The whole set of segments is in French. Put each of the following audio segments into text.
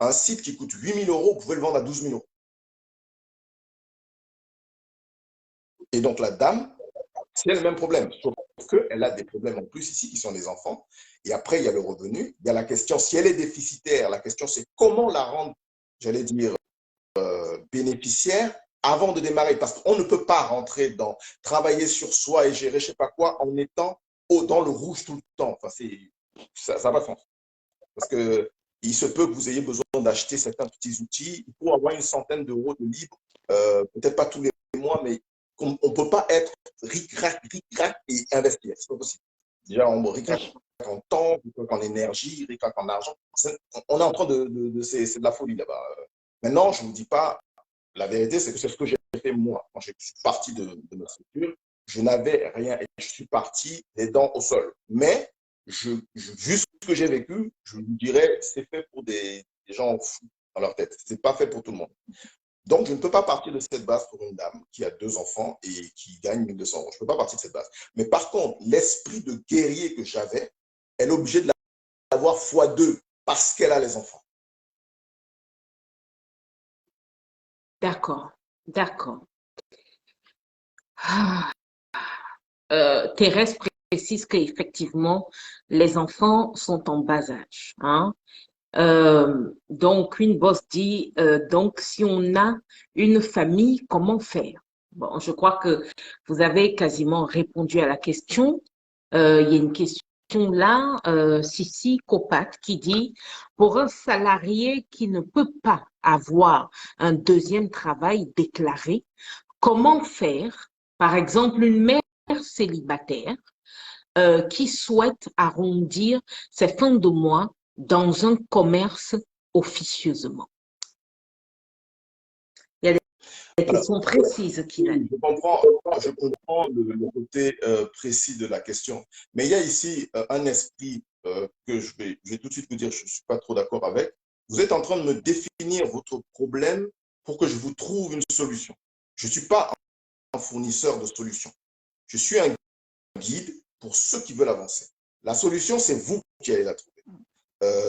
Un site qui coûte 8 000 euros, vous pouvez le vendre à 12 000 euros. Et donc, la dame, c'est le même problème, sauf qu'elle a des problèmes en plus ici, qui sont les enfants. Et après, il y a le revenu. Il y a la question, si elle est déficitaire, la question, c'est comment la rendre, j'allais dire, bénéficiaire avant de démarrer. Parce qu'on ne peut pas rentrer dans travailler sur soi et gérer je ne sais pas quoi en étant dans le rouge tout le temps. Enfin, ça n'a pas de sens. Parce qu'il se peut que vous ayez besoin d'acheter certains petits outils pour avoir une centaine d'euros de libre, peut-être pas tous les mois, mais on ne peut pas être ric-rac et investir. C'est pas possible. Déjà, on ric-rac en temps, ric-rac en énergie, ric-rac en argent. On est en train c'est de la folie là-bas. Maintenant, je ne vous dis pas, la vérité, c'est que c'est ce que j'ai fait moi. Quand je suis parti de ma structure, je n'avais rien et je suis parti les dents au sol. Mais, vu ce que j'ai vécu, je vous dirais, c'est fait pour des gens fous dans leur tête. Ce n'est pas fait pour tout le monde. Donc, je ne peux pas partir de cette base pour une dame qui a 2 enfants et qui gagne 1 200 euros. Je ne peux pas partir de cette base. Mais par contre, l'esprit de guerrier que j'avais, elle est obligée de l'avoir x2 parce qu'elle a les enfants. D'accord, d'accord. Thérèse précise qu'effectivement, les enfants sont en bas âge. Hein? Donc, une boss dit, donc, si on a une famille, comment faire? Bon, je crois que vous avez quasiment répondu à la question. Il y a une question là, Sissi Kopat, qui dit, pour un salarié qui ne peut pas avoir un deuxième travail déclaré, comment faire, par exemple, une mère célibataire qui souhaite arrondir ses fins de mois dans un commerce officieusement? Il y a des questions précises qui viennent. Je comprends le côté précis de la question, mais il y a ici un esprit que je vais tout de suite vous dire, je ne suis pas trop d'accord avec. Vous êtes en train de me définir votre problème pour que je vous trouve une solution. Je ne suis pas un fournisseur de solutions. Je suis un guide pour ceux qui veulent avancer. La solution, c'est vous qui allez la trouver.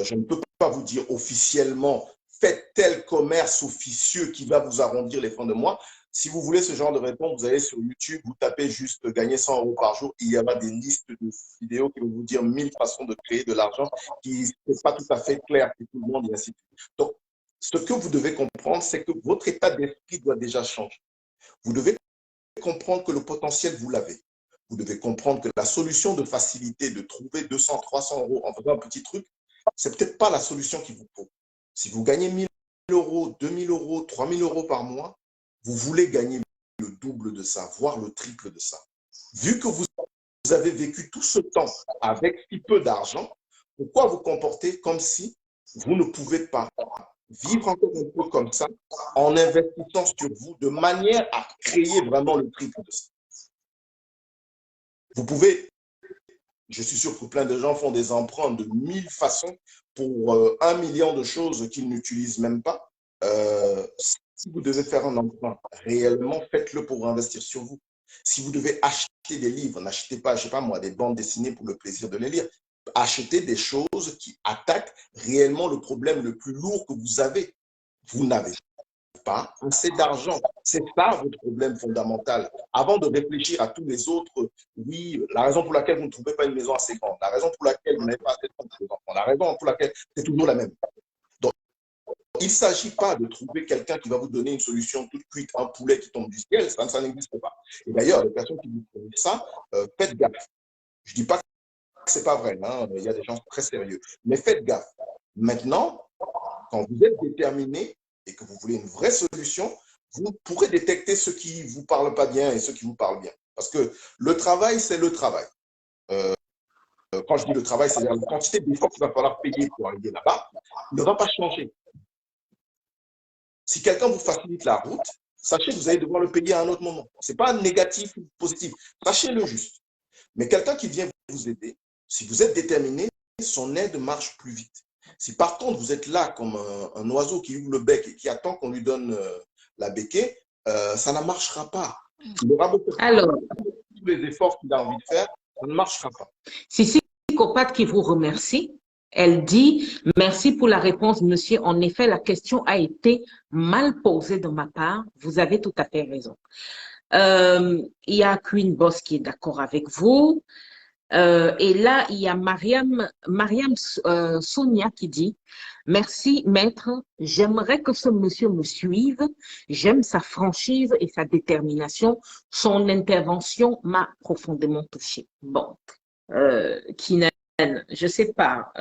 Je ne peux pas vous dire officiellement, faites tel commerce officieux qui va vous arrondir les fins de mois. Si vous voulez ce genre de réponse, vous allez sur YouTube, vous tapez juste gagner 100 euros par jour. Il y aura des listes de vidéos qui vont vous dire 1000 façons de créer de l'argent qui ne sont pas tout à fait claires pour tout le monde et ainsi de suite. Donc, ce que vous devez comprendre, c'est que votre état d'esprit doit déjà changer. Vous devez comprendre que le potentiel, vous l'avez. Vous devez comprendre que la solution de facilité de trouver 200, 300 euros en faisant un petit truc, c'est peut-être pas la solution qu'il vous faut. Si vous gagnez 1 000 euros, 2 000 euros, 3 000 euros par mois, vous voulez gagner le double de ça, voire le triple de ça. Vu que vous avez vécu tout ce temps avec si peu d'argent, pourquoi vous comportez comme si vous ne pouvez pas vivre encore un peu comme ça en investissant sur vous de manière à créer vraiment le triple de ça? Vous pouvez, je suis sûr que plein de gens font des emprunts de 1000 façons pour 1 million de choses qu'ils n'utilisent même pas. Si vous devez faire un emprunt, réellement, faites-le pour investir sur vous. Si vous devez acheter des livres, n'achetez pas, je ne sais pas moi, des bandes dessinées pour le plaisir de les lire. Achetez des choses qui attaquent réellement le problème le plus lourd que vous avez. Vous n'avez pas assez d'argent. C'est ça votre problème fondamental. Avant de réfléchir à tous les autres, oui, la raison pour laquelle vous ne trouvez pas une maison assez grande, la raison pour laquelle vous n'avez pas assez de temps pour vos enfants, la raison pour laquelle c'est toujours la même. Donc, il ne s'agit pas de trouver quelqu'un qui va vous donner une solution toute cuite, un poulet qui tombe du ciel, ça n'existe pas. Et d'ailleurs, les personnes qui vous trouvent ça, faites gaffe. Je ne dis pas que ce n'est pas vrai, hein, il y a des gens très sérieux, mais faites gaffe. Maintenant, quand vous êtes déterminé et que vous voulez une vraie solution, vous pourrez détecter ceux qui ne vous parlent pas bien et ceux qui vous parlent bien. Parce que le travail, c'est le travail. Quand je dis le travail, c'est-à-dire la quantité d'efforts qu'il va falloir payer pour arriver là-bas, ne va pas changer. Si quelqu'un vous facilite la route, sachez que vous allez devoir le payer à un autre moment. Ce n'est pas négatif ou positif. Sachez-le juste. Mais quelqu'un qui vient vous aider, si vous êtes déterminé, son aide marche plus vite. Si par contre vous êtes là comme un oiseau qui ouvre le bec et qui attend qu'on lui donne la béquille, ça ne marchera pas. Il aura beaucoup tous les efforts qu'il a envie de faire, ça ne marchera pas. Sissi Kopat qui vous remercie. Elle dit, merci pour la réponse, monsieur. En effet, la question a été mal posée de ma part. Vous avez tout à fait raison. Il y a Queen Boss qui est d'accord avec vous. Et là, il y a Mariam Sonia qui dit, merci maître, j'aimerais que ce monsieur me suive. J'aime sa franchise et sa détermination. Son intervention m'a profondément touchée. Bon, Kinan, je sais pas.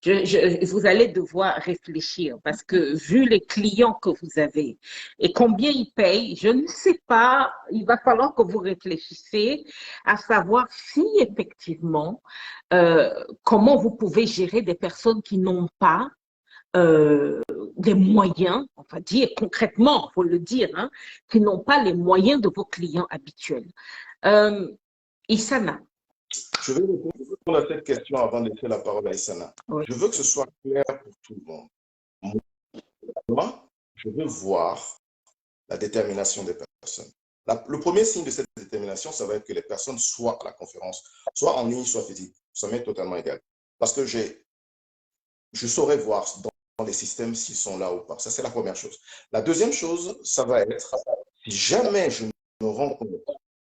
Vous allez devoir réfléchir parce que vu les clients que vous avez et combien ils payent, je ne sais pas, il va falloir que vous réfléchissiez à savoir si effectivement, comment vous pouvez gérer des personnes qui n'ont pas des moyens, on va dire concrètement, il faut le dire, hein, qui n'ont pas les moyens de vos clients habituels. Isana. Je vais répondre à cette question avant de laisser la parole à Issana. Oui. Je veux que ce soit clair pour tout le monde. Moi, je veux voir la détermination des personnes. Le premier signe de cette détermination, ça va être que les personnes soient à la conférence, soit en ligne, soit physique. Ça m'est totalement égal. Parce que je saurais voir dans les systèmes s'ils sont là ou pas. Ça, c'est la première chose. La deuxième chose, ça va être, si jamais je me rends compte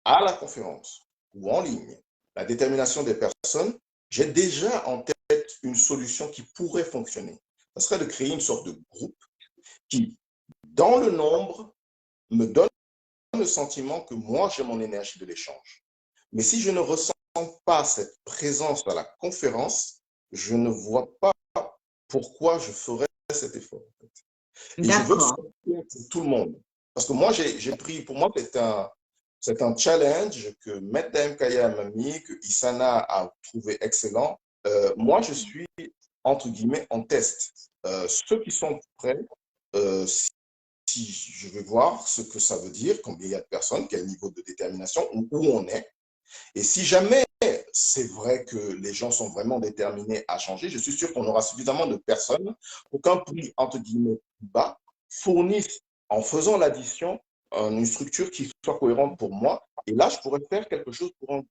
à la conférence ou en ligne, la détermination des personnes, j'ai déjà en tête une solution qui pourrait fonctionner. Ça serait de créer une sorte de groupe qui, dans le nombre, me donne le sentiment que moi, j'ai mon énergie de l'échange. Mais si je ne ressens pas cette présence à la conférence, je ne vois pas pourquoi je ferais cet effort. Et je veux que ce soit clair pour tout le monde. Parce que moi, j'ai pris, pour moi, c'est un challenge que Maître Kaya m'a mis, que Isana a trouvé excellent. Moi, je suis, entre guillemets, en test. Ceux qui sont prêts, si je vais voir ce que ça veut dire, combien il y a de personnes, quel niveau de détermination, où on est. Et si jamais c'est vrai que les gens sont vraiment déterminés à changer, je suis sûr qu'on aura suffisamment de personnes pour qu'un prix, entre guillemets, bas fournisse, en faisant l'addition, une structure qui soit cohérente pour moi. Et là, je pourrais faire quelque chose pour un.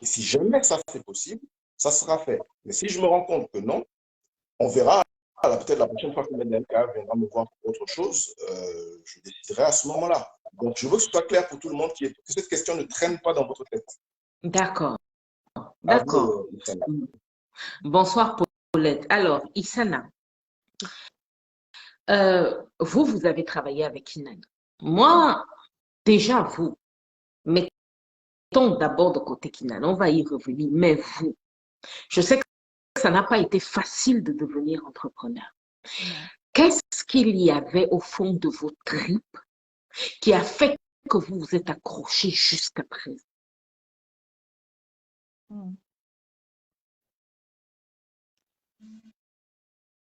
Et si jamais ça c'est possible, ça sera fait. Mais si je me rends compte que non, on verra. Peut-être la prochaine fois que MNK viendra me voir pour autre chose, je déciderai à ce moment-là. Donc, je veux que ce soit clair pour tout le monde que cette question ne traîne pas dans votre tête. D'accord. À D'accord. vous, Issana. Bonsoir, Paulette. Alors, Issana, vous avez travaillé avec Kinan. Moi, déjà, vous, mettons d'abord de côté Kinan, on va y revenir, mais vous, je sais que ça n'a pas été facile de devenir entrepreneur. Qu'est-ce qu'il y avait au fond de vos tripes qui a fait que vous vous êtes accroché jusqu'à présent?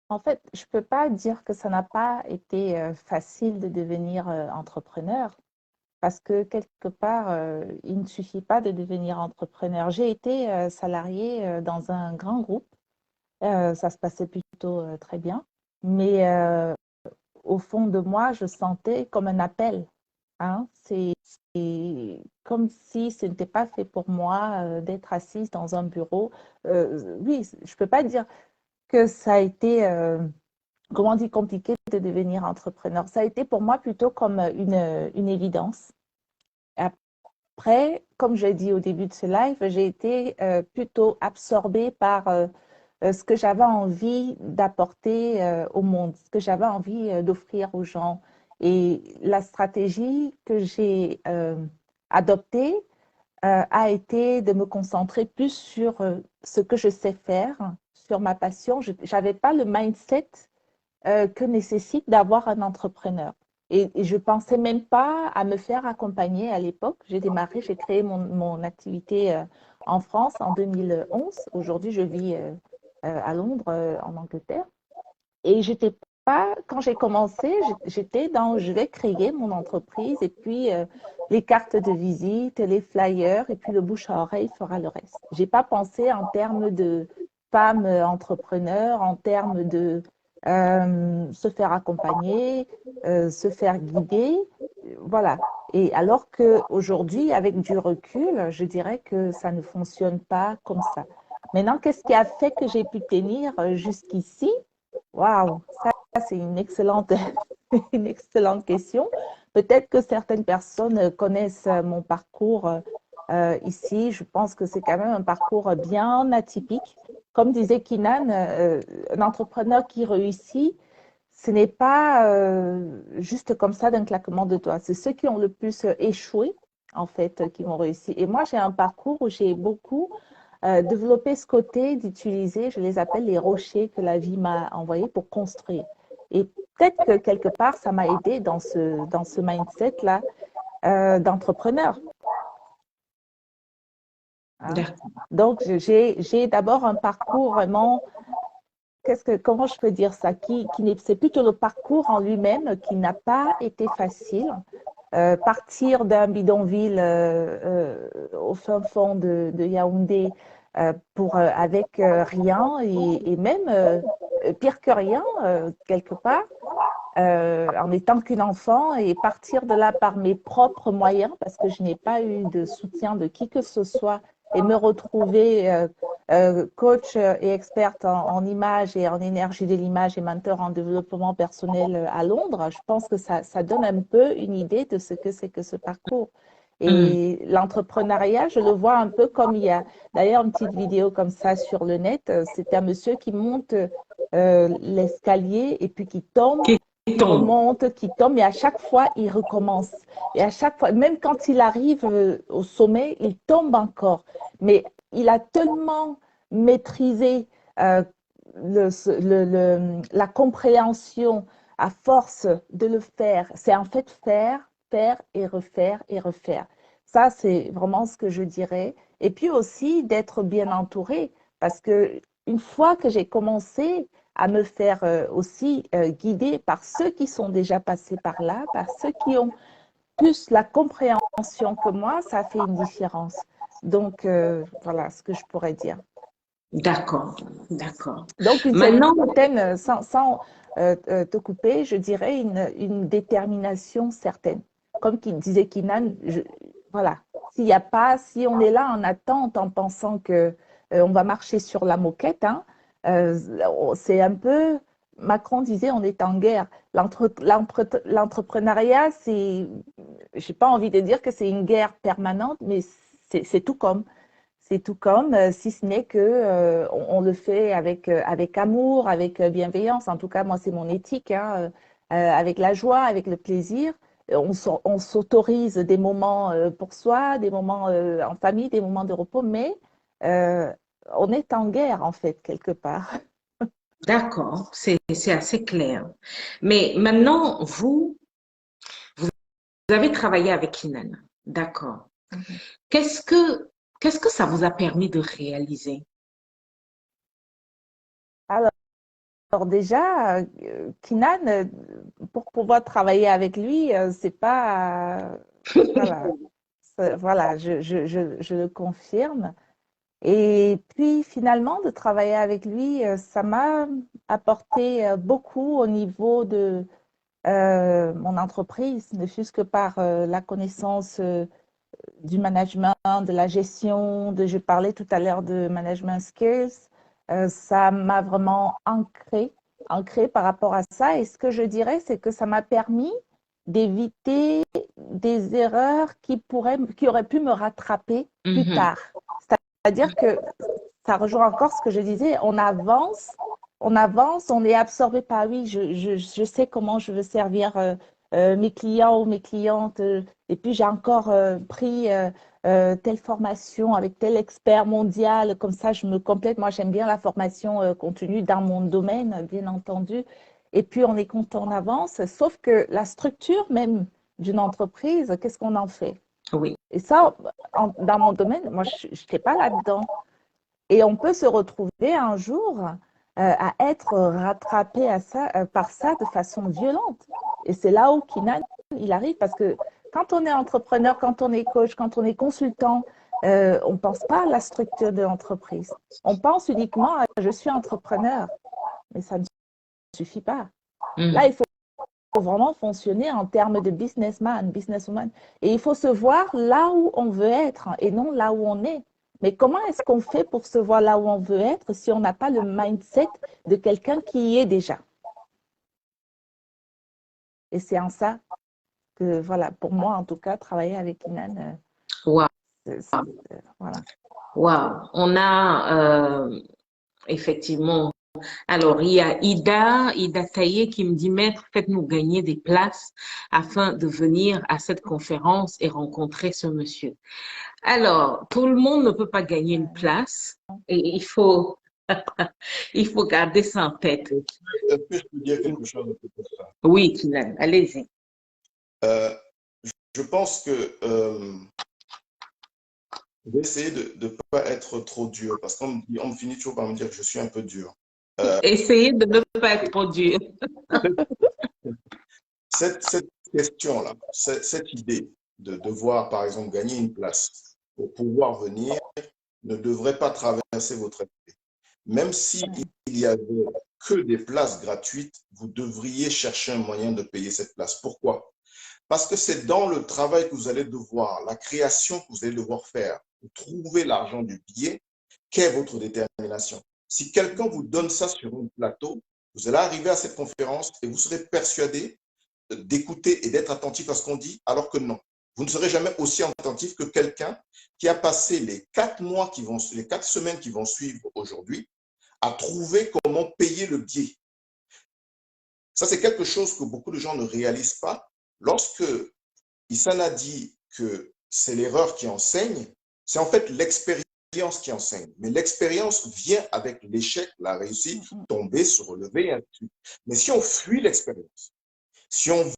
En fait, je ne peux pas dire que ça n'a pas été facile de devenir entrepreneur parce que quelque part, il ne suffit pas de devenir entrepreneur. J'ai été salariée dans un grand groupe. Ça se passait plutôt très bien. Mais au fond de moi, je sentais comme un appel. Hein. C'est comme si ce n'était pas fait pour moi d'être assise dans un bureau. Oui, je ne peux pas dire que ça a été, comment dire, compliqué de devenir entrepreneur. Ça a été pour moi plutôt comme une évidence. Après, comme j'ai dit au début de ce live, j'ai été plutôt absorbée par ce que j'avais envie d'apporter au monde, ce que j'avais envie d'offrir aux gens. Et la stratégie que j'ai adoptée a été de me concentrer plus sur ce que je sais faire, sur ma passion. Je n'avais pas le mindset que nécessite d'avoir un entrepreneur. Et je ne pensais même pas à me faire accompagner à l'époque. J'ai démarré, j'ai créé mon activité en France en 2011. Aujourd'hui, je vis à Londres, en Angleterre. Et j'étais pas, quand j'ai commencé, j'étais dans, je vais créer mon entreprise et puis les cartes de visite, les flyers et puis le bouche à oreille fera le reste. J'ai pas pensé en termes de femme entrepreneur, en termes de se faire accompagner, se faire guider, voilà. Et alors qu'aujourd'hui, avec du recul, je dirais que ça ne fonctionne pas comme ça. Maintenant, qu'est-ce qui a fait que j'ai pu tenir jusqu'ici? Waouh, ça c'est une excellente question. Peut-être que certaines personnes connaissent mon parcours ici. Je pense que c'est quand même un parcours bien atypique. Comme disait Kinan, un entrepreneur qui réussit, ce n'est pas juste comme ça d'un claquement de doigts. C'est ceux qui ont le plus échoué, en fait, qui vont réussir. Et moi, j'ai un parcours où j'ai beaucoup développé ce côté d'utiliser, je les appelle les rochers que la vie m'a envoyés pour construire. Et peut-être que quelque part, ça m'a aidé dans ce mindset-là d'entrepreneur. Hein? Donc, j'ai d'abord un parcours vraiment comment je peux dire ça, c'est plutôt le parcours en lui-même qui n'a pas été facile. Partir d'un bidonville au fin fond de Yaoundé avec rien et même pire que rien quelque part, en étant qu'une enfant et partir de là par mes propres moyens parce que je n'ai pas eu de soutien de qui que ce soit et me retrouver coach et experte en images et en énergie de l'image et mentor en développement personnel à Londres, je pense que ça donne un peu une idée de ce que c'est que ce parcours. Et l'entrepreneuriat, je le vois un peu comme il y a d'ailleurs une petite vidéo comme ça sur le net. C'est un monsieur qui monte l'escalier et puis qui tombe, qui remonte, qui tombe, et à chaque fois, il recommence. Et à chaque fois, même quand il arrive au sommet, il tombe encore. Mais il a tellement maîtrisé la compréhension à force de le faire. C'est en fait faire et refaire et refaire. Ça, c'est vraiment ce que je dirais. Et puis aussi d'être bien entouré, parce que une fois que j'ai commencé à me faire aussi guider par ceux qui sont déjà passés par là, par ceux qui ont plus la compréhension que moi, ça fait une différence. Donc, voilà ce que je pourrais dire. D'accord, d'accord. Donc, une Maintenant, certaine, sans te couper, je dirais une détermination certaine. Comme disait Kinan, voilà, si on est là en attente en pensant que on va marcher sur la moquette, hein, c'est un peu, Macron disait, on est en guerre. L'entrepreneuriat, j'ai pas envie de dire que c'est une guerre permanente, mais c'est tout comme. C'est tout comme, si ce n'est que on le fait avec amour, avec bienveillance. En tout cas, moi, c'est mon éthique, hein, avec la joie, avec le plaisir. On s'autorise des moments pour soi, des moments en famille, des moments de repos, mais euh, on est en guerre, en fait, quelque part. d'accord, c'est assez clair. Mais maintenant, vous avez travaillé avec Inan. D'accord. Qu'est-ce que ça vous a permis de réaliser? Alors déjà, Kinan, pour pouvoir travailler avec lui, c'est pas, voilà, voilà, je le confirme. Et puis finalement, de travailler avec lui, ça m'a apporté beaucoup au niveau de mon entreprise, ne fût-ce que par la connaissance du management, de la gestion, je parlais tout à l'heure de management skills. Ça m'a vraiment ancré par rapport à ça. Et ce que je dirais, c'est que ça m'a permis d'éviter des erreurs qui auraient pu me rattraper plus tard. C'est-à-dire que ça rejoint encore ce que je disais, on avance, on est absorbé par oui, je sais comment je veux servir mes clients ou mes clientes, et puis j'ai encore pris telle formation avec tel expert mondial, comme ça je me complète. Moi, j'aime bien la formation continue dans mon domaine, bien entendu. Et puis on est content, on avance, sauf que la structure même d'une entreprise, qu'est-ce qu'on en fait? Oui. Et ça, dans mon domaine, moi, je n'étais pas là-dedans. Et on peut se retrouver un jour à être rattrapé par ça de façon violente. Et c'est là où Kinan, il arrive parce que quand on est entrepreneur, quand on est coach, quand on est consultant, on ne pense pas à la structure de l'entreprise. On pense uniquement à je suis entrepreneur, mais ça ne suffit pas. Là, il faut vraiment fonctionner en termes de businessman, businesswoman. Et il faut se voir là où on veut être et non là où on est. Mais comment est-ce qu'on fait pour se voir là où on veut être si on n'a pas le mindset de quelqu'un qui y est déjà? Et c'est en ça que, voilà, pour moi, en tout cas, travailler avec Inan, Wow. voilà. Wow. On a effectivement. Alors, il y a Ida Taillé qui me dit, Maître, faites-nous gagner des places afin de venir à cette conférence et rencontrer ce monsieur. Alors, tout le monde ne peut pas gagner une place et il faut garder ça en tête. Est-ce que je peux dire quelque chose à propos de ça? Oui, Kylian, allez-y. Je pense que je vais essayer de ne pas être trop dur parce qu'on me finit toujours par me dire que je suis un peu dur. Essayez de ne pas être trop dur. Cette question-là, cette idée de devoir, par exemple, gagner une place pour pouvoir venir ne devrait pas traverser votre esprit. Même s'il n'y avait que des places gratuites, vous devriez chercher un moyen de payer cette place. Pourquoi? Parce que c'est dans le travail que vous allez devoir, la création que vous allez devoir faire, pour trouver l'argent du billet, qu'est votre détermination. Si quelqu'un vous donne ça sur un plateau, vous allez arriver à cette conférence et vous serez persuadé d'écouter et d'être attentif à ce qu'on dit, alors que non. Vous ne serez jamais aussi attentif que quelqu'un qui a passé les 4 mois les 4 semaines qui vont suivre aujourd'hui à trouver comment payer le billet. Ça, c'est quelque chose que beaucoup de gens ne réalisent pas. Lorsque Issana dit que c'est l'erreur qui enseigne, c'est en fait l'expérience qui enseigne. Mais l'expérience vient avec l'échec, la réussite, tomber, se relever, et ainsi de suite. Mais si on fuit l'expérience, si on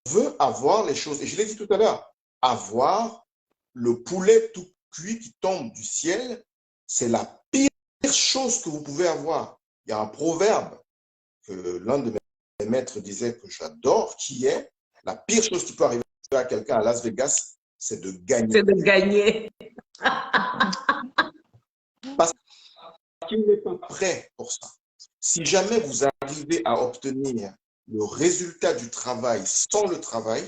veut avoir les choses, et je l'ai dit tout à l'heure, avoir le poulet tout cuit qui tombe du ciel, c'est la pire chose que vous pouvez avoir. Il y a un proverbe que l'un de mes maîtres disait que j'adore, qui est la pire chose qui peut arriver à quelqu'un à Las Vegas, c'est de gagner. C'est de gagner. Parce qu'il n'est pas prêt pour ça. Si jamais vous arrivez à obtenir le résultat du travail sans le travail,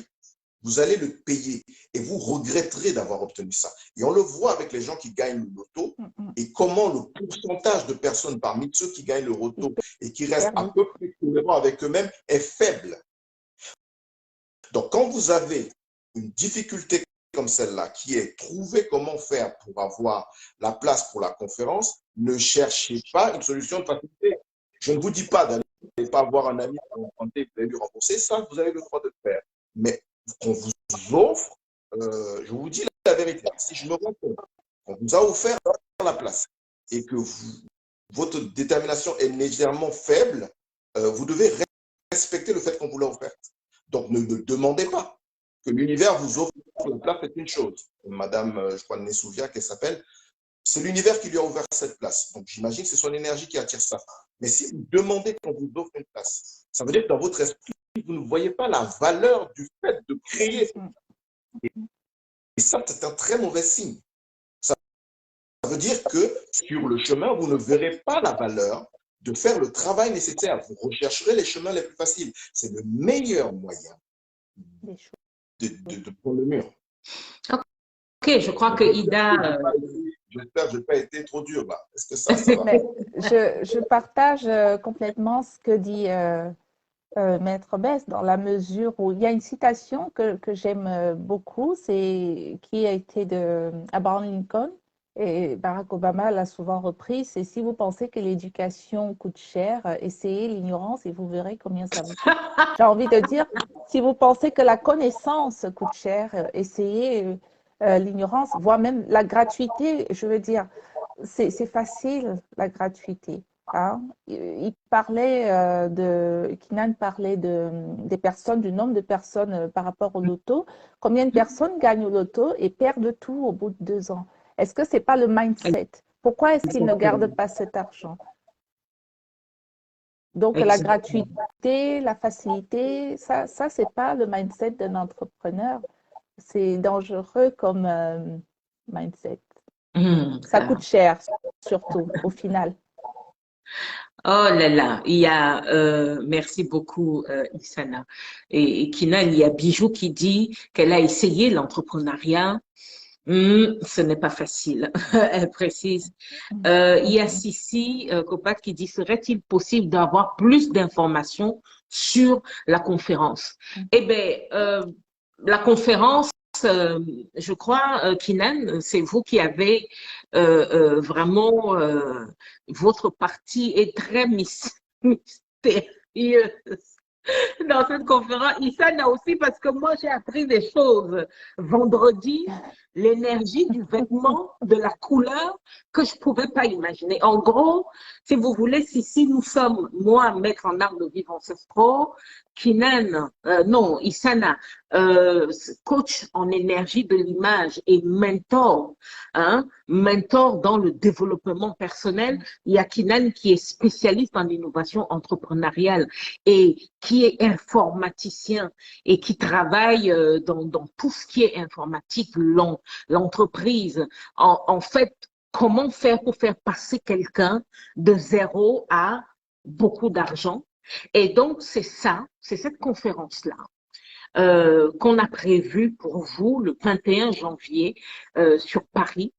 vous allez le payer et vous regretterez d'avoir obtenu ça. Et on le voit avec les gens qui gagnent le loto et comment le pourcentage de personnes parmi ceux qui gagnent le loto et qui restent à peu près cohérents avec eux-mêmes est faible. Donc, quand vous avez une difficulté comme celle-là, qui est trouver comment faire pour avoir la place pour la conférence, ne cherchez pas une solution de facilité. Je ne vous dis pas d'aller pas avoir un ami pour emprunter, vous allez lui rembourser, ça, vous avez le droit de le faire. Mais qu'on vous offre, je vous dis la vérité, si je me rends compte qu'on vous a offert la place et que votre détermination est légèrement faible, vous devez respecter le fait qu'on vous l'a offerte. Donc, ne demandez pas que l'univers vous offre la place, c'est une chose. Madame, je crois, Nessouvia, qu'elle s'appelle, c'est l'univers qui lui a ouvert cette place. Donc, j'imagine que c'est son énergie qui attire ça. Mais si vous demandez qu'on vous offre une place, ça veut dire que dans votre esprit, vous ne voyez pas la valeur du fait de créer. Et ça, c'est un très mauvais signe. Ça veut dire que sur le chemin, vous ne verrez pas la valeur de faire le travail nécessaire. Vous rechercherez les chemins les plus faciles. C'est le meilleur moyen de prendre le mur. Ok, je crois que Ida... J'espère que je n'ai pas été trop dur là. Est-ce que ça va? Mais je partage complètement ce que dit Maître Bess, dans la mesure où il y a une citation que j'aime beaucoup, qui a été de Abraham Lincoln, et Barack Obama l'a souvent repris, c'est: si vous pensez que l'éducation coûte cher, essayez l'ignorance et vous verrez combien ça vous coûte. J'ai envie de dire, si vous pensez que la connaissance coûte cher, essayez l'ignorance, voire même la gratuité. Je veux dire, c'est facile, la gratuité. Hein. Il parlait Kinan parlait des personnes, du nombre de personnes par rapport au loto. Combien de personnes gagnent au loto et perdent tout au bout de 2 ans? Est-ce que ce n'est pas le mindset? Pourquoi est-ce qu'ils ne gardent pas cet argent? Donc, la gratuité, la facilité, ça ce n'est pas le mindset d'un entrepreneur. C'est dangereux comme mindset. Ça coûte cher, surtout, au final. Oh là là, il y a, merci beaucoup Issana. Et Kinan, il y a Bijou qui dit qu'elle a essayé l'entrepreneuriat Ce n'est pas facile, elle précise. Il y a Sissi Kopat qui dit, serait-il possible d'avoir plus d'informations sur la conférence? Eh bien, la conférence, je crois, Kinan, c'est vous qui avez vraiment, votre partie est très mystérieuse dans cette conférence. Issana aussi, parce que moi, j'ai appris des choses. Vendredi, l'énergie du vêtement, de la couleur que je ne pouvais pas imaginer. En gros, si vous voulez, si nous sommes, moi, maître en art de vivre ancestraux, Kinan, non, Issana, coach en énergie de l'image et mentor, hein, mentor dans le développement personnel. Il y a Kinan qui est spécialiste en innovation entrepreneuriale et qui est informaticien et qui travaille dans tout ce qui est informatique, l'entreprise. En fait, comment faire pour faire passer quelqu'un de zéro à beaucoup d'argent? Et donc, c'est ça, c'est cette conférence-là qu'on a prévue pour vous le 21 janvier sur Paris.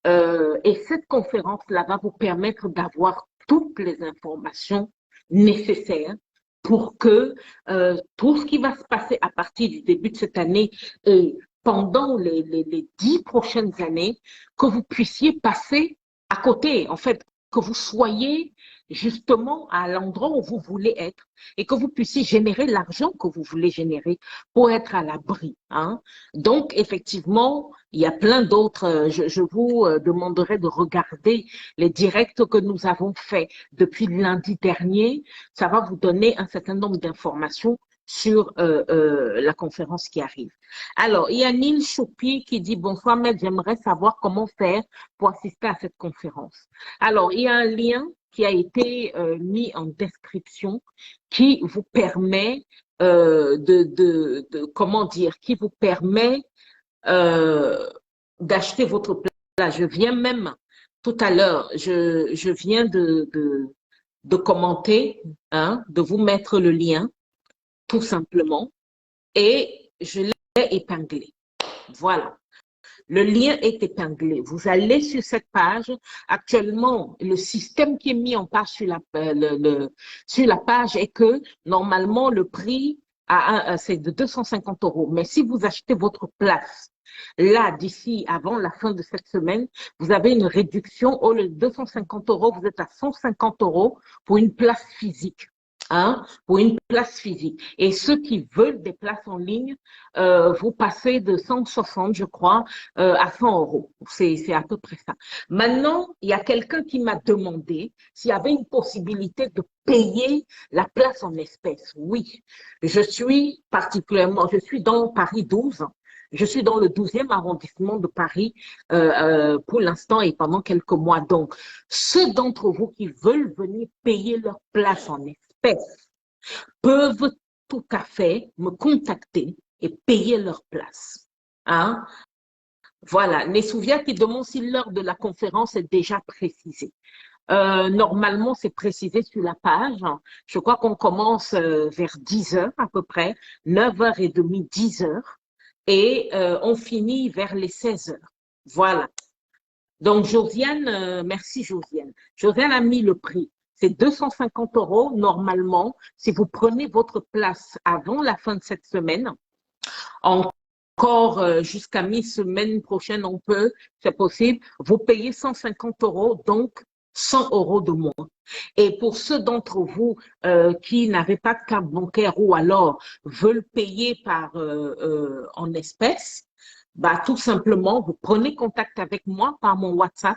Et cette conférence-là va vous permettre d'avoir toutes les informations nécessaires pour que tout ce qui va se passer à partir du début de cette année et pendant les 10 prochaines années, que vous puissiez passer à côté, en fait, que vous soyez justement à l'endroit où vous voulez être et que vous puissiez générer l'argent que vous voulez générer pour être à l'abri. Hein. Donc, effectivement, il y a plein d'autres. Je vous demanderai de regarder les directs que nous avons faits depuis lundi dernier. Ça va vous donner un certain nombre d'informations sur la conférence qui arrive. Alors, il y a Neil Choupi qui dit « Bonsoir, maître, j'aimerais savoir comment faire pour assister à cette conférence. » Alors, il y a un lien qui a été mis en description qui vous permet comment dire, qui vous permet d'acheter votre place. Je viens même tout à l'heure, je viens de commenter, hein, de vous mettre le lien, tout simplement, et je l'ai épinglé. Voilà. Le lien est épinglé. Vous allez sur cette page. Actuellement, le système qui est mis en place sur la page est que normalement, le prix c'est de 250 €. Mais si vous achetez votre place, là, d'ici avant la fin de cette semaine, vous avez une réduction. Au lieu de 250 €, vous êtes à 150 € pour une place physique. Hein, pour une place physique. Et ceux qui veulent des places en ligne, vous passez de 160, je crois, à 100 €. C'est à peu près ça. Maintenant, il y a quelqu'un qui m'a demandé s'il y avait une possibilité de payer la place en espèces. Oui, je suis dans Paris 12. Je suis dans le 12e arrondissement de Paris pour l'instant et pendant quelques mois. Donc, ceux d'entre vous qui veulent venir payer leur place en espèces peuvent tout à fait me contacter et payer leur place. Hein? Voilà. Nessouvia qui demande si l'heure de la conférence est déjà précisée. Normalement, c'est précisé sur la page. Je crois qu'on commence vers 10 h à peu près, 9h30, 10 h. Et on finit vers les 16 h. Voilà. Donc, Josiane, merci Josiane. Josiane a mis le prix. C'est 250 € normalement. Si vous prenez votre place avant la fin de cette semaine, encore jusqu'à mi-semaine prochaine, on peut, c'est possible, vous payez 150 €, donc 100 € de moins. Et pour ceux d'entre vous qui n'avaient pas de carte bancaire ou alors veulent payer en espèces, bah, tout simplement, vous prenez contact avec moi par mon WhatsApp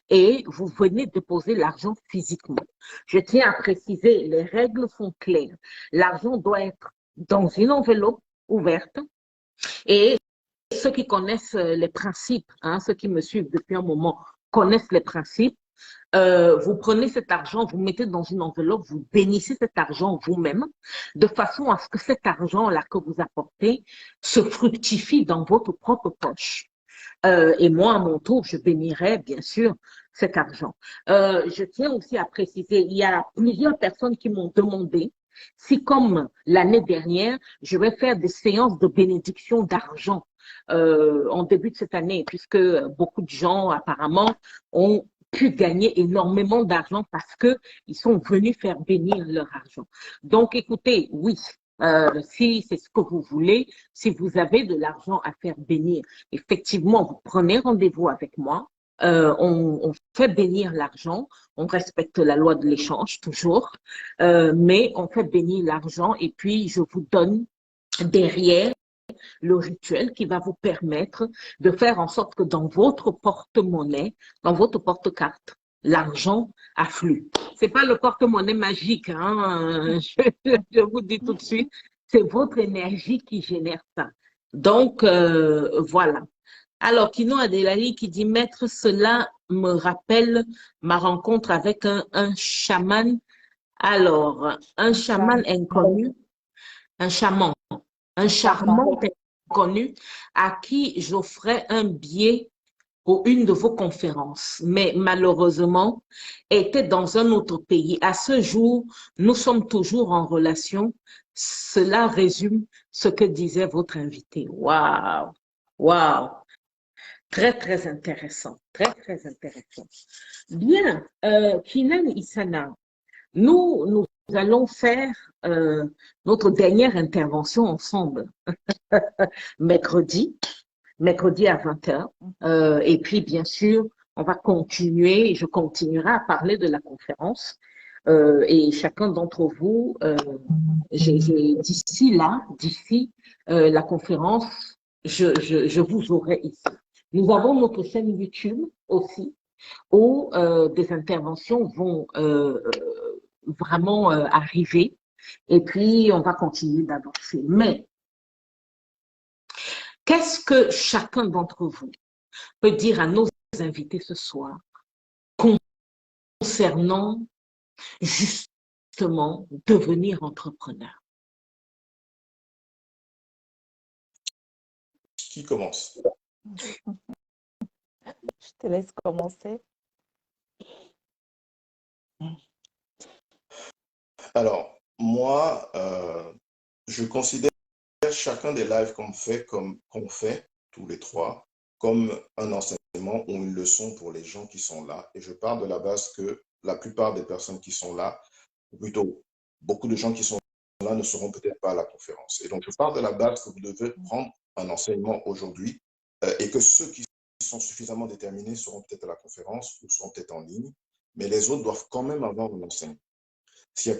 et vous venez déposer l'argent physiquement. Je tiens à préciser, les règles sont claires. L'argent doit être dans une enveloppe ouverte et ceux qui connaissent les principes, hein, ceux qui me suivent depuis un moment connaissent les principes. Vous prenez cet argent, vous mettez dans une enveloppe, vous bénissez cet argent vous-même, de façon à ce que cet argent-là que vous apportez se fructifie dans votre propre poche. Et moi, à mon tour, je bénirai bien sûr cet argent. Je tiens aussi à préciser, il y a plusieurs personnes qui m'ont demandé si, comme l'année dernière, je vais faire des séances de bénédiction d'argent en début de cette année, puisque beaucoup de gens apparemment ont pu gagner énormément d'argent parce qu'ils sont venus faire bénir leur argent. Donc, écoutez, oui, si c'est ce que vous voulez, si vous avez de l'argent à faire bénir, effectivement, vous prenez rendez-vous avec moi. On fait bénir l'argent, on respecte la loi de l'échange toujours, mais on fait bénir l'argent et puis je vous donne derrière le rituel qui va vous permettre de faire en sorte que dans votre porte-monnaie, dans votre porte-carte, l'argent afflue. C'est pas le porte-monnaie magique, hein, je vous dis tout de suite, c'est votre énergie qui génère ça. Donc, voilà. Alors, Kino Adelali qui dit, Maître, cela me rappelle ma rencontre avec un chaman. Alors, un chaman inconnu, un chaman, un charmant inconnu à qui j'offrais un billet pour une de vos conférences, mais malheureusement était dans un autre pays. À ce jour, nous sommes toujours en relation. Cela résume ce que disait votre invité. Waouh, waouh. Très, très intéressant. Très, très intéressant. Bien, Kinan Isana, nous allons faire notre dernière intervention ensemble mercredi, mercredi à 20 h. Et puis, bien sûr, on va continuer, je continuerai à parler de la conférence. Et chacun d'entre vous, d'ici là, d'ici la conférence, je vous aurai ici. Nous avons notre chaîne YouTube aussi, où des interventions vont vraiment arriver. Et puis, on va continuer d'avancer. Mais, qu'est-ce que chacun d'entre vous peut dire à nos invités ce soir concernant justement devenir entrepreneur? Qui commence? Je te laisse commencer. Alors, moi, je considère chacun des lives qu'on fait tous les trois comme un enseignement ou une leçon pour les gens qui sont là. Et je pars de la base que la plupart des personnes qui sont là, ou plutôt beaucoup de gens qui sont là ne seront peut-être pas à la conférence. Et donc, je pars de la base que vous devez prendre un enseignement aujourd'hui et que ceux qui sont suffisamment déterminés seront peut-être à la conférence ou seront peut-être en ligne, mais les autres doivent quand même avoir un enseignement. S'il y a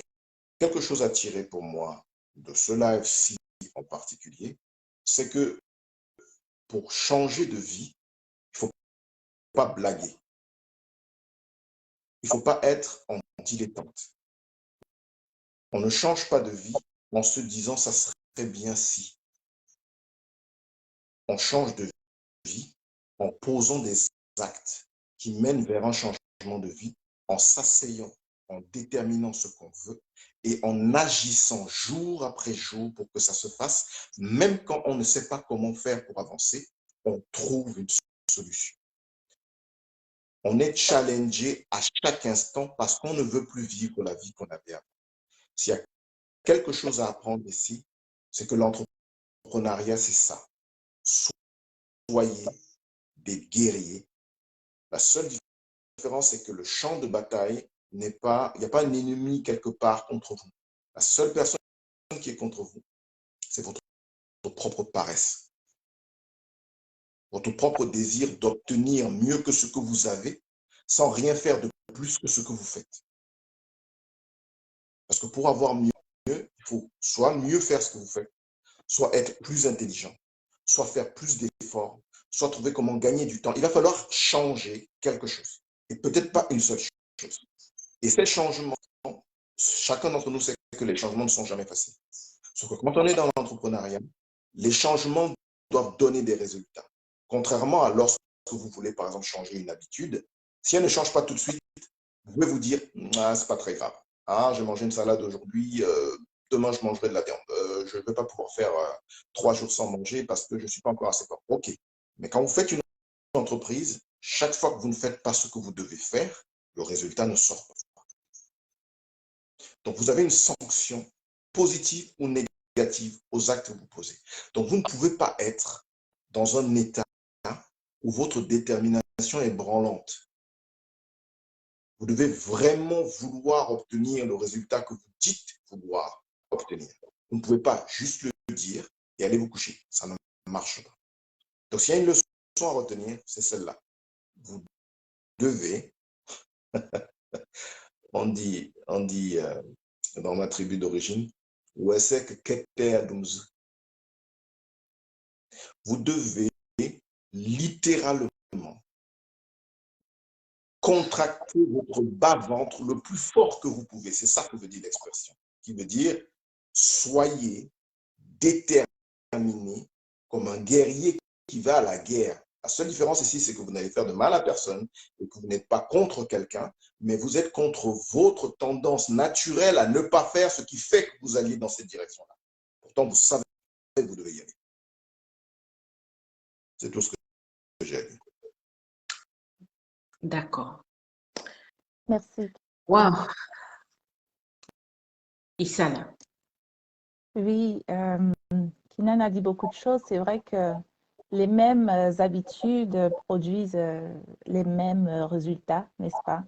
quelque chose à tirer pour moi de ce live-ci en particulier, c'est que pour changer de vie, il ne faut pas blaguer. Il ne faut pas être en dilettante. On ne change pas de vie en se disant ça serait bien si. On change de vie en posant des actes qui mènent vers un changement de vie, en s'asseyant, en déterminant ce qu'on veut et en agissant jour après jour pour que ça se fasse, même quand on ne sait pas comment faire pour avancer, on trouve une solution. On est challengé à chaque instant parce qu'on ne veut plus vivre la vie qu'on avait avant. S'il y a quelque chose à apprendre ici, c'est que l'entrepreneuriat, c'est ça. Soyez des guerriers. La seule différence, c'est que le champ de bataille n'est pas, il n'y a pas un ennemi quelque part contre vous. La seule personne qui est contre vous, c'est votre propre paresse, votre propre désir d'obtenir mieux que ce que vous avez, sans rien faire de plus que ce que vous faites. Parce que pour avoir mieux, il faut soit mieux faire ce que vous faites, soit être plus intelligent, soit faire plus d'efforts, soit trouver comment gagner du temps. Il va falloir changer quelque chose. Et peut-être pas une seule chose. Et ces changements, chacun d'entre nous sait que les changements ne sont jamais faciles. Sauf que quand on est dans l'entrepreneuriat, les changements doivent donner des résultats. Contrairement à lorsque vous voulez, par exemple, changer une habitude, si elle ne change pas tout de suite, vous pouvez vous dire, ah, c'est pas très grave. Ah, j'ai mangé une salade aujourd'hui, demain je mangerai de la viande. Je ne vais pas pouvoir faire 3 jours sans manger parce que je ne suis pas encore assez fort. OK. Mais quand vous faites une entreprise, chaque fois que vous ne faites pas ce que vous devez faire, le résultat ne sort pas. Donc, vous avez une sanction positive ou négative aux actes que vous posez. Donc, vous ne pouvez pas être dans un état où votre détermination est branlante. Vous devez vraiment vouloir obtenir le résultat que vous dites vouloir obtenir. Vous ne pouvez pas juste le dire et aller vous coucher. Ça ne marche pas. Donc, s'il y a une leçon à retenir, c'est celle-là. Vous devez, on dit dans ma tribu d'origine, vous devez littéralement contracter votre bas-ventre le plus fort que vous pouvez. C'est ça que veut dire l'expression, qui veut dire soyez déterminé comme un guerrier qui va à la guerre. La seule différence ici, c'est que vous n'allez faire de mal à personne et que vous n'êtes pas contre quelqu'un, mais vous êtes contre votre tendance naturelle à ne pas faire ce qui fait que vous alliez dans cette direction-là. Pourtant, vous savez que vous devez y aller. C'est tout ce que j'ai à dire. D'accord. Merci. Wow. Issana. Oui, Kinan a dit beaucoup de choses. C'est vrai que les mêmes habitudes produisent les mêmes résultats, n'est-ce pas?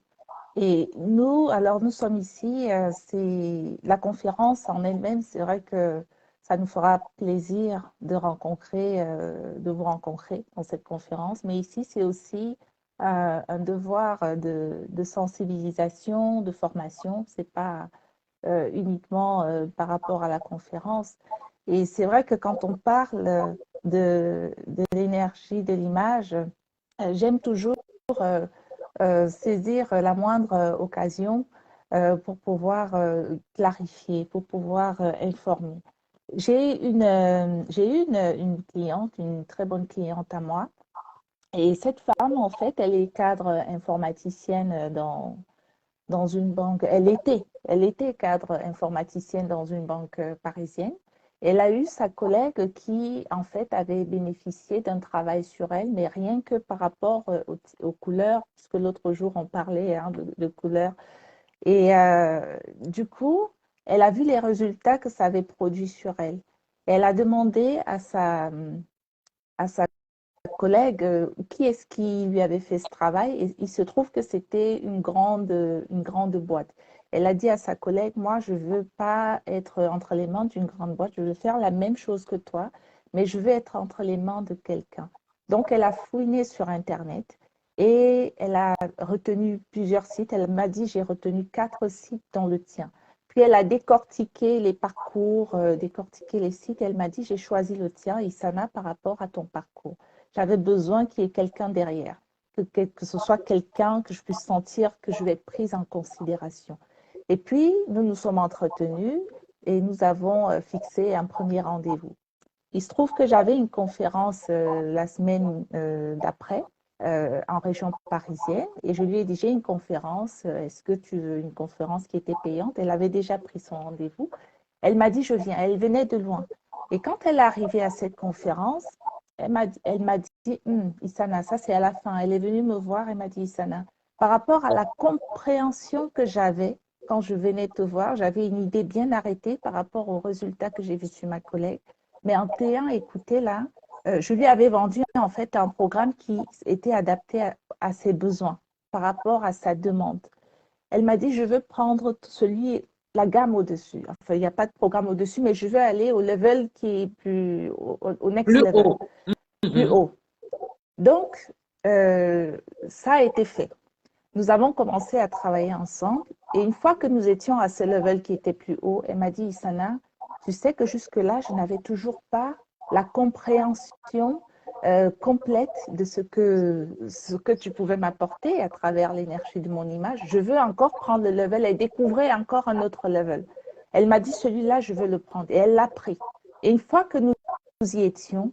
Et nous, alors nous sommes ici, c'est la conférence en elle-même, c'est vrai que ça nous fera plaisir de vous rencontrer dans cette conférence. Mais ici, c'est aussi un devoir de sensibilisation, de formation. C'est pas uniquement par rapport à la conférence. Et c'est vrai que quand on parle de l'énergie de l'image, j'aime toujours saisir la moindre occasion pour pouvoir clarifier, pour pouvoir informer. J'ai eu une cliente, une très bonne cliente à moi. Et cette femme, en fait, elle est cadre informaticienne dans une banque. Elle était cadre informaticienne dans une banque parisienne. Elle a eu sa collègue qui, en fait, avait bénéficié d'un travail sur elle, mais rien que par rapport aux couleurs, puisque l'autre jour, on parlait de couleurs. Et du coup, elle a vu les résultats que ça avait produit sur elle. Elle a demandé à sa collègue qui est-ce qui lui avait fait ce travail et il se trouve que c'était une grande boîte. Elle a dit à sa collègue, moi je veux pas être entre les mains d'une grande boîte, je veux faire la même chose que toi, mais je veux être entre les mains de quelqu'un. Donc elle a fouiné sur Internet et elle a retenu plusieurs sites. Elle m'a dit, j'ai retenu 4 sites dans le tien. Puis elle a décortiqué les parcours, décortiqué les sites. Elle m'a dit, j'ai choisi le tien, Issana, par rapport à ton parcours. J'avais besoin qu'il y ait quelqu'un derrière, que ce soit quelqu'un que je puisse sentir que je vais être prise en considération. Et puis, nous nous sommes entretenus et nous avons fixé un premier rendez-vous. Il se trouve que j'avais une conférence la semaine d'après en région parisienne et je lui ai dit, j'ai une conférence, est-ce que tu veux une conférence qui était payante? Elle avait déjà pris son rendez-vous. Elle m'a dit, je viens. Elle venait de loin. Et quand elle est arrivée à cette conférence, elle m'a dit, Issana, ça c'est à la fin. Elle est venue me voir et m'a dit, Issana, par rapport à la compréhension que j'avais quand je venais te voir, j'avais une idée bien arrêtée par rapport aux résultats que j'ai vus sur ma collègue. Mais en t'ayant écouté là, je lui avais vendu en fait un programme qui était adapté à ses besoins par rapport à sa demande. Elle m'a dit, je veux prendre la gamme au-dessus. Enfin, il n'y a pas de programme au-dessus, mais je veux aller au level qui est au next Plus level, haut. plus haut. Donc, ça a été fait. Nous avons commencé à travailler ensemble et une fois que nous étions à ce level qui était plus haut, elle m'a dit, Issana, tu sais que jusque-là, je n'avais toujours pas la compréhension complète de ce que tu pouvais m'apporter à travers l'énergie de mon image. Je veux encore prendre le level et découvrir encore un autre level. Elle m'a dit, celui-là, je veux le prendre. Et elle l'a pris. Et une fois que nous y étions,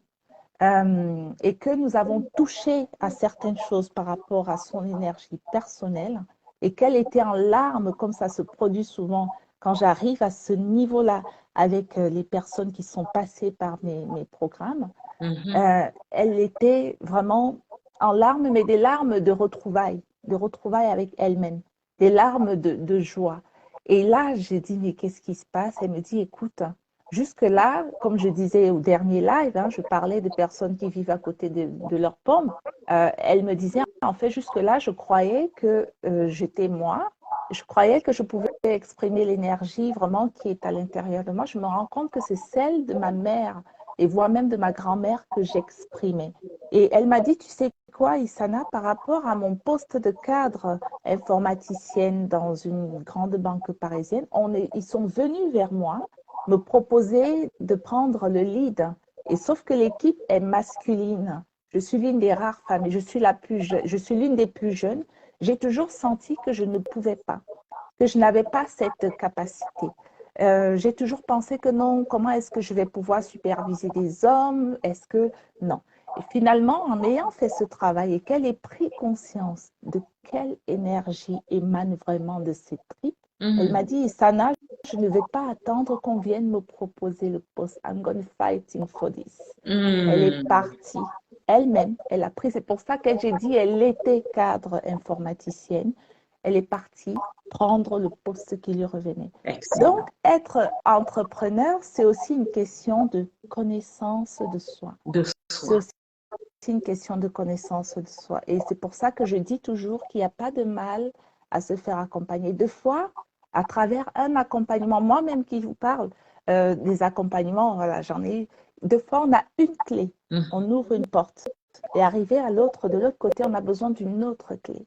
et que nous avons touché à certaines choses par rapport à son énergie personnelle et qu'elle était en larmes, comme ça se produit souvent quand j'arrive à ce niveau-là avec les personnes qui sont passées par mes programmes, elle était vraiment en larmes, mais des larmes de retrouvailles avec elle-même, des larmes de joie. Et là, j'ai dit, mais qu'est-ce qui se passe? Elle me dit, écoute, jusque-là, comme je disais au dernier live, hein, je parlais de personnes qui vivent à côté de leurs pommes. Elle me disait, en fait, jusque-là, je croyais que j'étais moi. Je croyais que je pouvais exprimer l'énergie vraiment qui est à l'intérieur de moi. Je me rends compte que c'est celle de ma mère et voire même de ma grand-mère que j'exprimais. Et elle m'a dit, tu sais quoi, Issana, par rapport à mon poste de cadre informaticienne dans une grande banque parisienne, ils sont venus vers moi me proposer de prendre le lead. Et sauf que l'équipe est masculine. Je suis l'une des rares femmes et je suis l'une des plus jeunes. J'ai toujours senti que je ne pouvais pas, que je n'avais pas cette capacité. J'ai toujours pensé que non, comment est-ce que je vais pouvoir superviser des hommes? Est-ce que non? Et finalement, en ayant fait ce travail et qu'elle ait pris conscience de quelle énergie émane vraiment de ces tripes, elle m'a dit, Sana, je ne vais pas attendre qu'on vienne me proposer le poste. I'm going fighting for this. Elle est partie. Elle-même, elle a pris. C'est pour ça que j'ai dit, elle était cadre informaticienne. Elle est partie prendre le poste qui lui revenait. Excellent. Donc, être entrepreneur, c'est aussi une question de connaissance de soi. C'est aussi une question de connaissance de soi. Et c'est pour ça que je dis toujours qu'il n'y a pas de mal à se faire accompagner. Deux fois, à travers un accompagnement, moi-même qui vous parle, des accompagnements, voilà, j'en ai eu. Deux fois, on a une clé, on ouvre une porte. Et arrivé de l'autre côté, on a besoin d'une autre clé.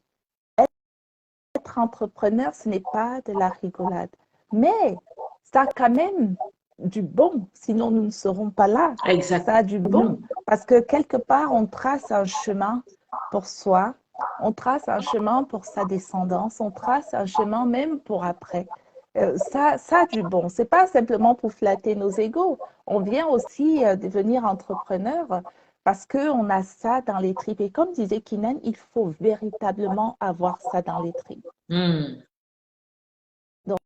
Être entrepreneur, ce n'est pas de la rigolade. Mais ça a quand même du bon, sinon nous ne serons pas là. Exact. Ça a du bon, parce que quelque part, on trace un chemin pour soi, on trace un chemin pour sa descendance, on trace un chemin même pour après. Ça a du bon. C'est pas simplement pour flatter nos égos. On vient aussi devenir entrepreneur parce qu'on a ça dans les tripes. Et comme disait Kinan, il faut véritablement avoir ça dans les tripes. Donc,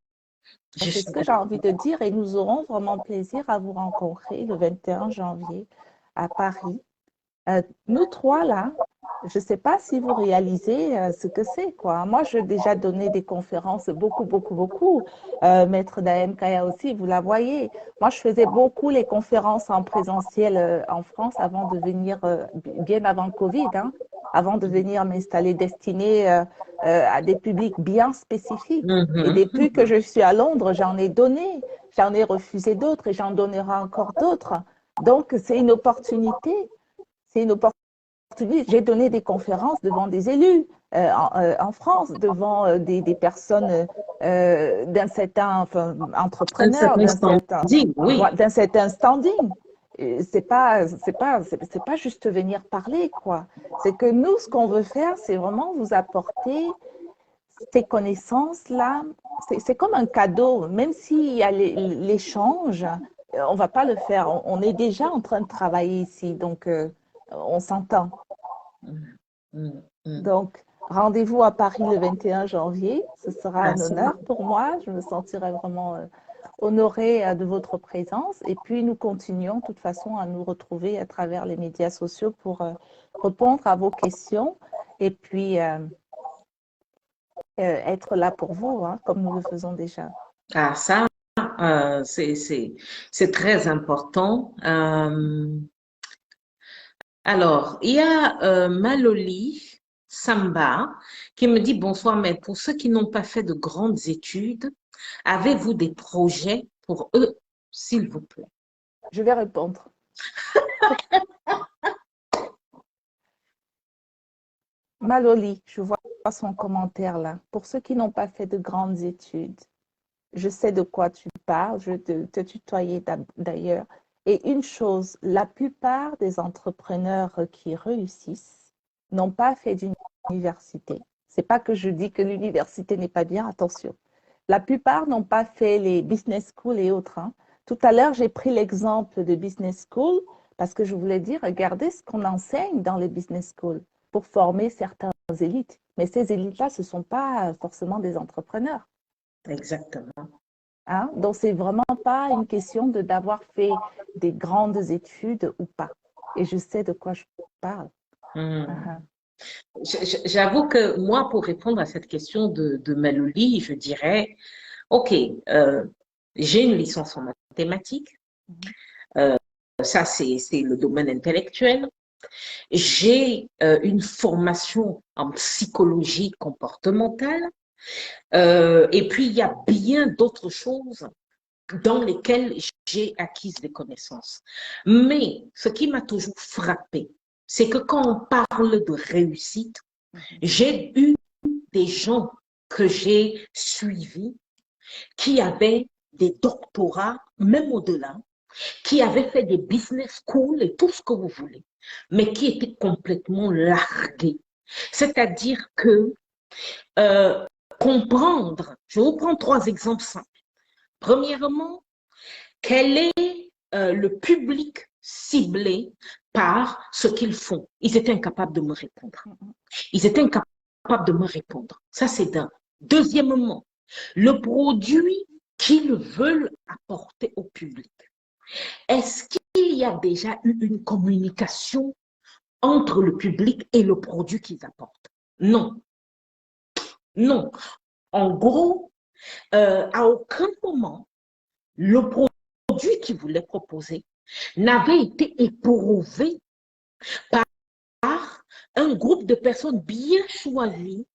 c'est ce que j'ai envie de dire et nous aurons vraiment plaisir à vous rencontrer le 21 janvier à Paris. Nous trois, là, je ne sais pas si vous réalisez ce que c'est, quoi. Moi, j'ai déjà donné des conférences, beaucoup. Maître Daem Kaya aussi, vous la voyez. Moi, je faisais beaucoup les conférences en présentiel en France avant de venir, bien avant le Covid, hein, avant de venir m'installer, destinées à des publics bien spécifiques. Et depuis que je suis à Londres, j'en ai donné, j'en ai refusé d'autres et j'en donnerai encore d'autres. Donc, c'est une opportunité. C'est une opportunité. J'ai donné des conférences devant des élus en France, devant des personnes d'un certain entrepreneur, d'un certain standing. C'est pas juste venir parler, quoi. C'est que nous, ce qu'on veut faire, c'est vraiment vous apporter ces connaissances-là. C'est comme un cadeau, même s'il y a l'échange, on va pas le faire. On est déjà en train de travailler ici, donc on s'entend. Donc, rendez-vous à Paris le 21 janvier. Ce sera un honneur pour moi. Je me sentirai vraiment honorée de votre présence. Et puis, nous continuons de toute façon à nous retrouver à travers les médias sociaux pour répondre à vos questions et puis être là pour vous, hein, comme nous le faisons déjà. Ah, ça, c'est très important. Alors, il y a Maloli Samba qui me dit bonsoir, mais pour ceux qui n'ont pas fait de grandes études, avez-vous des projets pour eux, s'il vous plaît? Je vais répondre. Maloli, je vois son commentaire là. Pour ceux qui n'ont pas fait de grandes études, je sais de quoi tu parles, je vais te tutoyer d'ailleurs. Et une chose, la plupart des entrepreneurs qui réussissent n'ont pas fait d'université. C'est pas que je dis que l'université n'est pas bien, attention. La plupart n'ont pas fait les business schools et autres. Hein. Tout à l'heure, j'ai pris l'exemple de business school parce que je voulais dire, regardez ce qu'on enseigne dans les business schools pour former certaines élites. Mais ces élites-là, ce ne sont pas forcément des entrepreneurs. Exactement. Hein? Donc, ce n'est vraiment pas une question d'avoir fait des grandes études ou pas. Et je sais de quoi je parle. J'avoue que moi, pour répondre à cette question de Maloli, je dirais, OK, j'ai une licence en mathématiques, Ça, c'est le domaine intellectuel. J'ai une formation en psychologie comportementale. Et puis, il y a bien d'autres choses dans lesquelles j'ai acquis des connaissances. Mais ce qui m'a toujours frappé, c'est que quand on parle de réussite, j'ai eu des gens que j'ai suivis qui avaient des doctorats, même au-delà, qui avaient fait des business schools et tout ce que vous voulez, mais qui étaient complètement largués. C'est-à-dire que comprendre, je vous prends trois exemples simples. Premièrement, quel est le public ciblé par ce qu'ils font? Ils étaient incapables de me répondre. Ils étaient incapables de me répondre. Ça, c'est d'un. Deuxièmement, le produit qu'ils veulent apporter au public. Est-ce qu'il y a déjà eu une communication entre le public et le produit qu'ils apportent? Non. Non. En gros, à aucun moment, le produit qu'ils voulaient proposer n'avait été éprouvé par un groupe de personnes bien choisies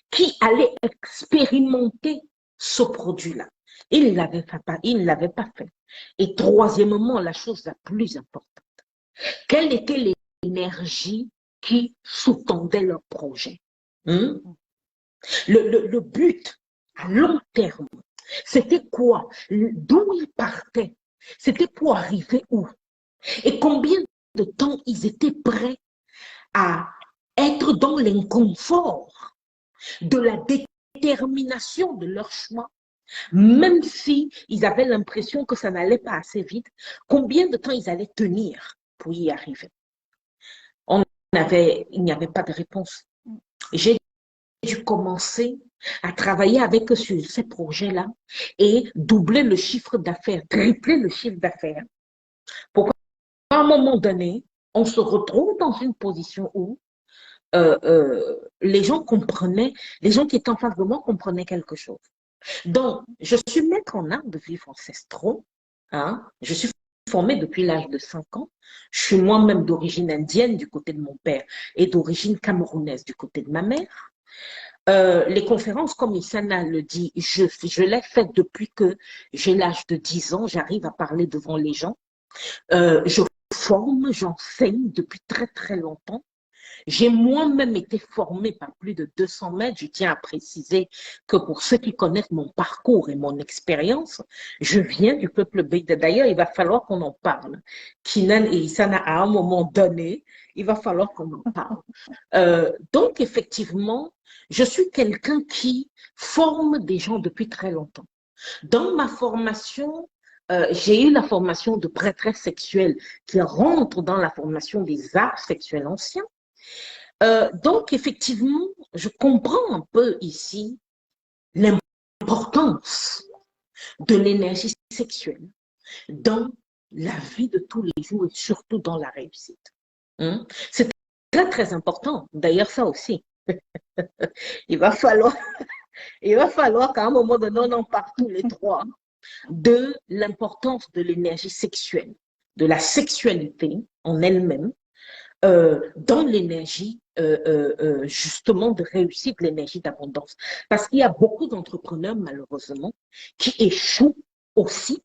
qui allaient expérimenter ce produit-là. Ils ne l'avaient pas fait. Et troisièmement, la chose la plus importante, quelle était l'énergie qui sous-tendait leur projet? Le but à long terme, c'était quoi? D'où ils partaient? C'était pour arriver où? Et combien de temps ils étaient prêts à être dans l'inconfort de la détermination de leur choix, même si ils avaient l'impression que ça n'allait pas assez vite, combien de temps ils allaient tenir pour y arriver? Il n'y avait pas de réponse. J'ai dû commencer à travailler avec eux sur ces projets-là et doubler le chiffre d'affaires, tripler le chiffre d'affaires. Pour qu'à un moment donné, on se retrouve dans une position où les gens comprenaient, les gens qui étaient en face de moi comprenaient quelque chose. Donc, je suis maître en art de vivre ancestraux. Hein? Je suis formée depuis l'âge de 5 ans. Je suis moi-même d'origine indienne du côté de mon père et d'origine camerounaise du côté de ma mère. Les conférences, comme Issana le dit, je l'ai faites depuis que j'ai l'âge de 10 ans. J'arrive à parler devant les gens. Je forme, j'enseigne depuis très, très longtemps. J'ai moi-même été formée par plus de 200 maîtres. Je tiens à préciser que pour ceux qui connaissent mon parcours et mon expérience, je viens du peuple Beïda. D'ailleurs, il va falloir qu'on en parle. Kinan et Issana, à un moment donné, il va falloir qu'on en parle. Donc, effectivement, je suis quelqu'un qui forme des gens depuis très longtemps. Dans ma formation, j'ai eu la formation de prêtresse sexuelle qui rentre dans la formation des arts sexuels anciens. Donc, effectivement, je comprends un peu ici l'importance de l'énergie sexuelle dans la vie de tous les jours et surtout dans la réussite. C'est très, très important. D'ailleurs, ça aussi. il va falloir qu'à un moment donné, on en parle tous les trois de l'importance de l'énergie sexuelle, de la sexualité en elle-même, dans l'énergie justement de réussite, l'énergie d'abondance. Parce qu'il y a beaucoup d'entrepreneurs, malheureusement, qui échouent aussi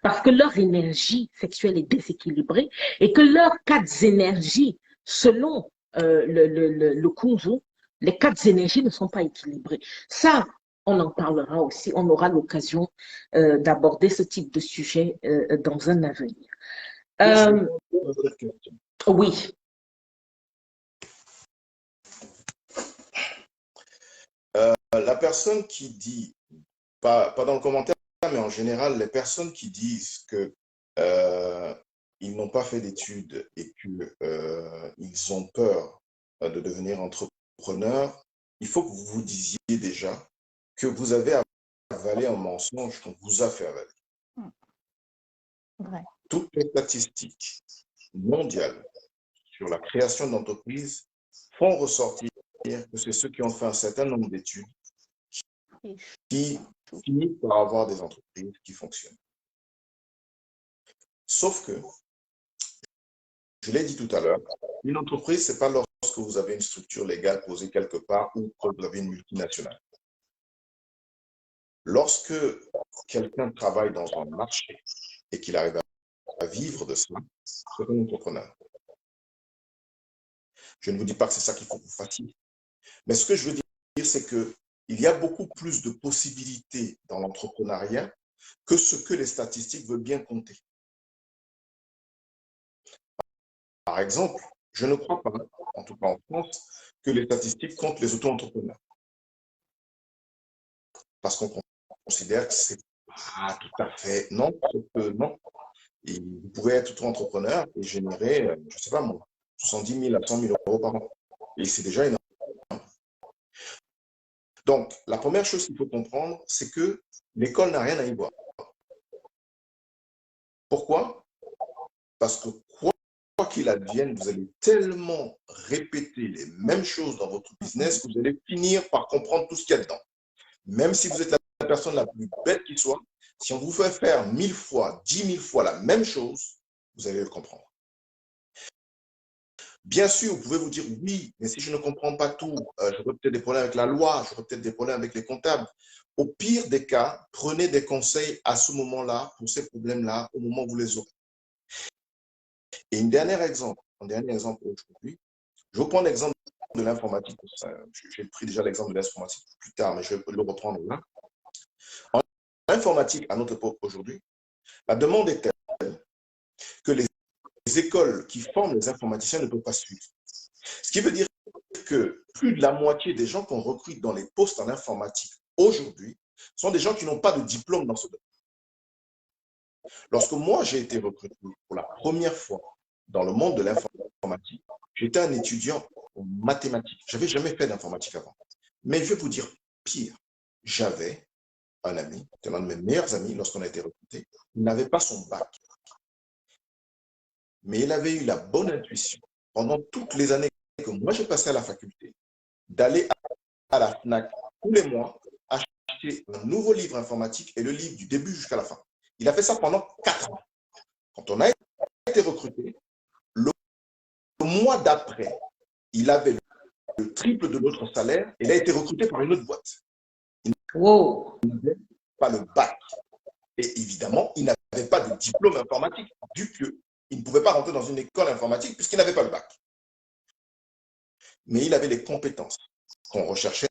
parce que leur énergie sexuelle est déséquilibrée et que leurs quatre énergies, selon le Kunzu, les quatre énergies ne sont pas équilibrées. Ça, on en parlera aussi, on aura l'occasion d'aborder ce type de sujet dans un avenir. Oui. La personne qui dit, pas dans le commentaire, mais en général, les personnes qui disent que ils n'ont pas fait d'études et qu'ils ont peur de devenir entrepreneurs, il faut que vous vous disiez déjà que vous avez avalé un mensonge qu'on vous a fait avaler. Ouais. Toutes les statistiques mondiales sur la création d'entreprises font ressortir que c'est ceux qui ont fait un certain nombre d'études qui finissent par avoir des entreprises qui fonctionnent. Sauf que, je l'ai dit tout à l'heure, une entreprise, ce n'est pas lorsque vous avez une structure légale posée quelque part ou que vous avez une multinationale. Lorsque quelqu'un travaille dans un marché et qu'il arrive à vivre de cela, c'est un entrepreneur. Je ne vous dis pas que c'est ça qu'il faut que vous fassiez. Mais ce que je veux dire, c'est qu'il y a beaucoup plus de possibilités dans l'entrepreneuriat que ce que les statistiques veulent bien compter. Par exemple, je ne crois pas, en tout cas en France, que les statistiques comptent les auto-entrepreneurs. Parce qu'on considère que c'est pas tout à fait... Non, non. Et vous pouvez être auto-entrepreneur et générer, je ne sais pas moi, 70 000 à 100 000 euros par an. Et c'est déjà énorme. Donc, la première chose qu'il faut comprendre, c'est que l'école n'a rien à y voir. Pourquoi? Parce que quoi qu'il advienne, vous allez tellement répéter les mêmes choses dans votre business que vous allez finir par comprendre tout ce qu'il y a dedans. Même si vous êtes la personne la plus bête qui soit, si on vous fait faire 1000 fois, 10 000 fois la même chose, vous allez le comprendre. Bien sûr, vous pouvez vous dire, oui, mais si je ne comprends pas tout, j'aurai peut-être des problèmes avec la loi, j'aurai peut-être des problèmes avec les comptables. Au pire des cas, prenez des conseils à ce moment-là, pour ces problèmes-là, au moment où vous les aurez. Et un dernier exemple aujourd'hui, je vais prendre l'exemple de l'informatique. J'ai pris déjà l'exemple de l'informatique plus tard, mais je vais le reprendre là. En informatique, à notre époque aujourd'hui, la demande est telle que les écoles qui forment les informaticiens ne peuvent pas suivre. Ce qui veut dire que plus de la moitié des gens qu'on recrute dans les postes en informatique aujourd'hui sont des gens qui n'ont pas de diplôme dans ce domaine. Lorsque moi, j'ai été recruté pour la première fois dans le monde de l'informatique, j'étais un étudiant en mathématiques. Je n'avais jamais fait d'informatique avant. Mais je vais vous dire pire. J'avais un ami, c'était un de mes meilleurs amis lorsqu'on a été recruté. Il n'avait pas son bac. Mais il avait eu la bonne intuition, pendant toutes les années que moi j'ai passé à la faculté, d'aller à la FNAC tous les mois, acheter un nouveau livre informatique et le livre du début jusqu'à la fin. Il a fait ça pendant 4 ans. Quand on a été recruté, le mois d'après, il avait le triple de notre salaire et il a été recruté par une autre boîte. Il n'avait pas le bac. Et évidemment, il n'avait pas de diplôme informatique, vu qu'il ne pouvait pas rentrer dans une école informatique puisqu'il n'avait pas le bac. Mais il avait les compétences qu'on recherchait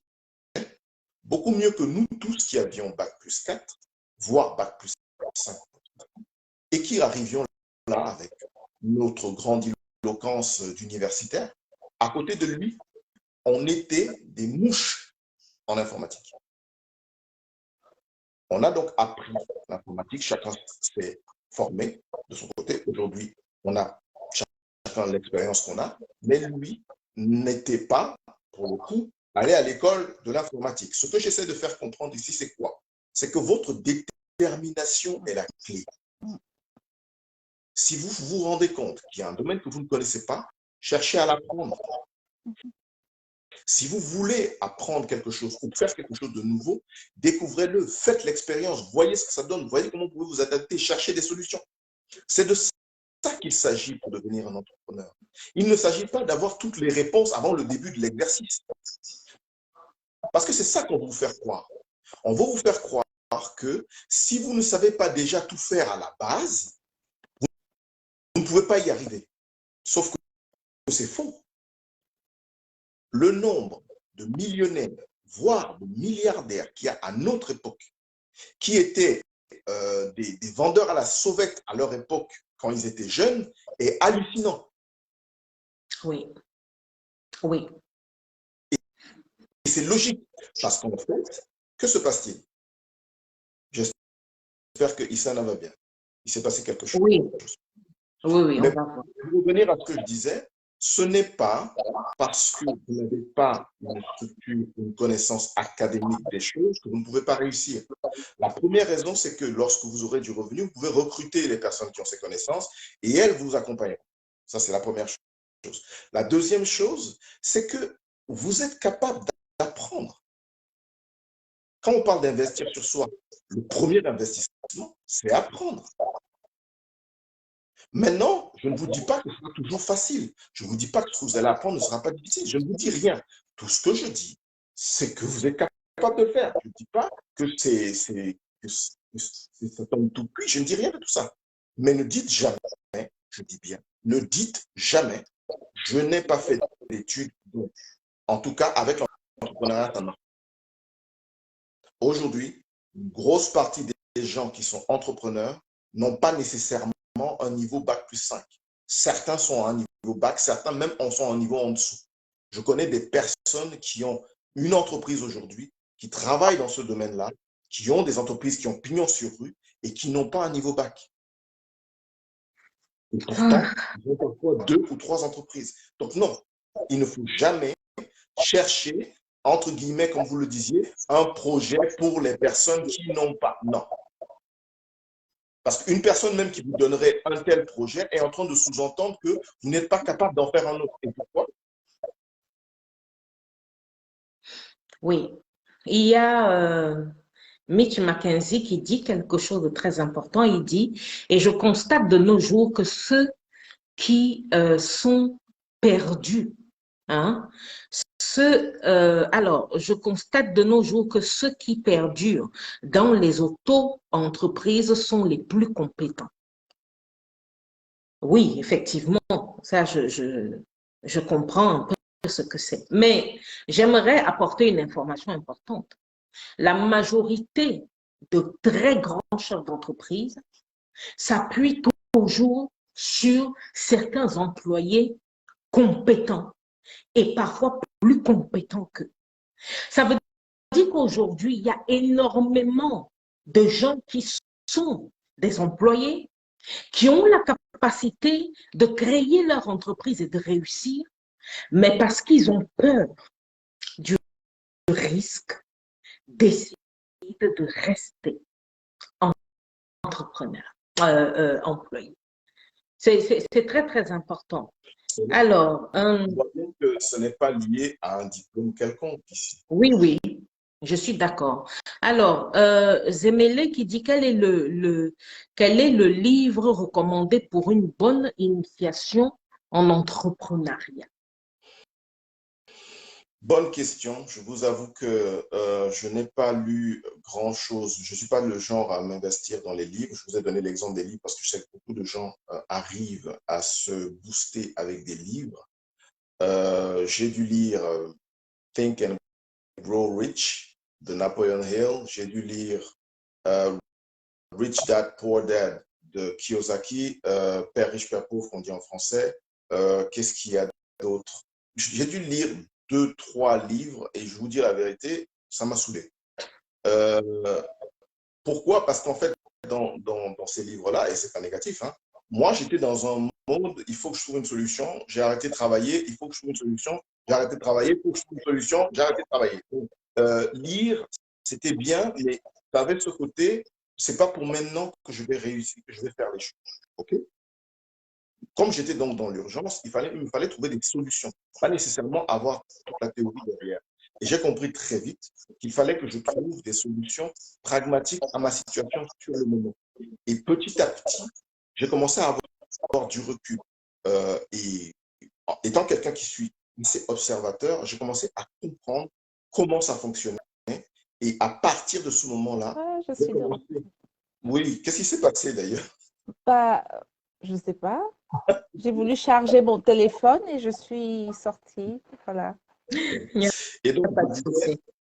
beaucoup mieux que nous tous qui avions bac plus 4, voire bac plus 5, et qui arrivions là avec notre grandiloquence d'universitaire. À côté de lui, on était des mouches en informatique. On a donc appris l'informatique, chacun s'est formé de son côté. Aujourd'hui, on a chacun l'expérience qu'on a, mais lui n'était pas, pour le coup, allé à l'école de l'informatique. Ce que j'essaie de faire comprendre ici, c'est quoi? C'est que votre détermination est la clé. Si vous vous rendez compte qu'il y a un domaine que vous ne connaissez pas, cherchez à l'apprendre. Si vous voulez apprendre quelque chose ou faire quelque chose de nouveau, découvrez-le, faites l'expérience, voyez ce que ça donne, voyez comment vous pouvez vous adapter, cherchez des solutions. C'est de ça qu'il s'agit pour devenir un entrepreneur. Il ne s'agit pas d'avoir toutes les réponses avant le début de l'exercice. Parce que c'est ça qu'on va vous faire croire. On va vous faire croire que si vous ne savez pas déjà tout faire à la base, vous ne pouvez pas y arriver. Sauf que c'est faux. Le nombre de millionnaires, voire de milliardaires qu'il y a à notre époque, qui étaient des vendeurs à la sauvette à leur époque, quand ils étaient jeunes, est hallucinant. Oui. Oui. Et c'est logique, parce qu'en fait, que se passe-t-il? J'espère que Issa va bien. Il s'est passé quelque chose. Oui, oui, Mais on va voir. pour revenir à ce que je disais, ce n'est pas parce que vous n'avez pas une structure, une connaissance académique des choses que vous ne pouvez pas réussir. La première raison, c'est que lorsque vous aurez du revenu, vous pouvez recruter les personnes qui ont ces connaissances et elles vous accompagneront. Ça, c'est la première chose. La deuxième chose, c'est que vous êtes capable d'apprendre. Quand on parle d'investir sur soi, le premier investissement, c'est apprendre. Maintenant, je ne vous dis pas que ce sera toujours facile. Je ne vous dis pas que ce que vous allez apprendre ne sera pas difficile. Je ne vous dis rien. Tout ce que je dis, c'est que vous êtes capable de le faire. Je ne dis pas que c'est un tout cuit. Je ne dis rien de tout ça. Mais ne dites jamais, je dis bien, ne dites jamais, je n'ai pas fait d'études. En tout cas, avec l'entrepreneuriat, ça marche. Aujourd'hui, une grosse partie des gens qui sont entrepreneurs n'ont pas nécessairement un niveau bac plus 5. Certains sont à un niveau bac, certains même en sont à un niveau en dessous. Je connais des personnes qui ont une entreprise aujourd'hui, qui travaillent dans ce domaine-là, qui ont des entreprises qui ont pignon sur rue et qui n'ont pas un niveau bac. Et pourtant, ils ont parfois 2 ou 3 entreprises. Donc non, il ne faut jamais chercher, entre guillemets, comme vous le disiez, un projet pour les personnes qui n'ont pas. Non. Parce qu'une personne même qui vous donnerait un tel projet est en train de sous-entendre que vous n'êtes pas capable d'en faire un autre. Et pourquoi? Oui. Il y a Mitch McKenzie qui dit quelque chose de très important. Il dit, et je constate de nos jours que ceux qui sont perdus, hein, alors, je constate de nos jours que ceux qui perdurent dans les auto-entreprises sont les plus compétents. Oui, effectivement, ça, je comprends un peu ce que c'est. Mais j'aimerais apporter une information importante. La majorité de très grands chefs d'entreprise s'appuient toujours sur certains employés compétents et parfois plus compétents qu'eux. Ça veut dire qu'aujourd'hui, il y a énormément de gens qui sont des employés, qui ont la capacité de créer leur entreprise et de réussir, mais parce qu'ils ont peur du risque, décident de rester entrepreneur, employé. C'est très, très important. Alors, on voit bien que ce n'est pas lié à un diplôme quelconque ici. oui, oui, je suis d'accord. Alors, Zemele qui dit quel est quel est le livre recommandé pour une bonne initiation en entrepreneuriat? Bonne question. Je vous avoue que je n'ai pas lu grand-chose. Je ne suis pas le genre à m'investir dans les livres. Je vous ai donné l'exemple des livres parce que je sais que beaucoup de gens arrivent à se booster avec des livres. J'ai dû lire Think and Grow Rich de Napoleon Hill. J'ai dû lire Rich Dad, Poor Dad de Kiyosaki, Père riche, Père pauvre, qu'on dit en français. Qu'est-ce qu'il y a d'autre? J'ai dû lire 2, 3 livres et je vous dis la vérité, ça m'a saoulé. Pourquoi? Parce qu'en fait, dans ces livres-là, et c'est pas négatif, hein, moi j'étais dans un monde, il faut que je trouve une solution, j'ai arrêté de travailler, il faut que je trouve une solution, j'ai arrêté de travailler, il faut que je trouve une solution, j'ai arrêté de travailler. Donc, lire, c'était bien, mais ça avait ce côté, c'est pas pour maintenant que je vais réussir, que je vais faire les choses. OK? Comme j'étais donc dans l'urgence, il me fallait trouver des solutions, pas nécessairement avoir toute la théorie derrière. Et j'ai compris très vite qu'il fallait que je trouve des solutions pragmatiques à ma situation sur le moment. Et petit à petit, j'ai commencé à avoir du recul. Et étant quelqu'un qui suis assez observateur, j'ai commencé à comprendre comment ça fonctionnait. Et à partir de ce moment-là, je suis de retour. oui, qu'est-ce qui s'est passé d'ailleurs? Bah, je ne sais pas. J'ai voulu charger mon téléphone et je suis sortie. Voilà. Et donc,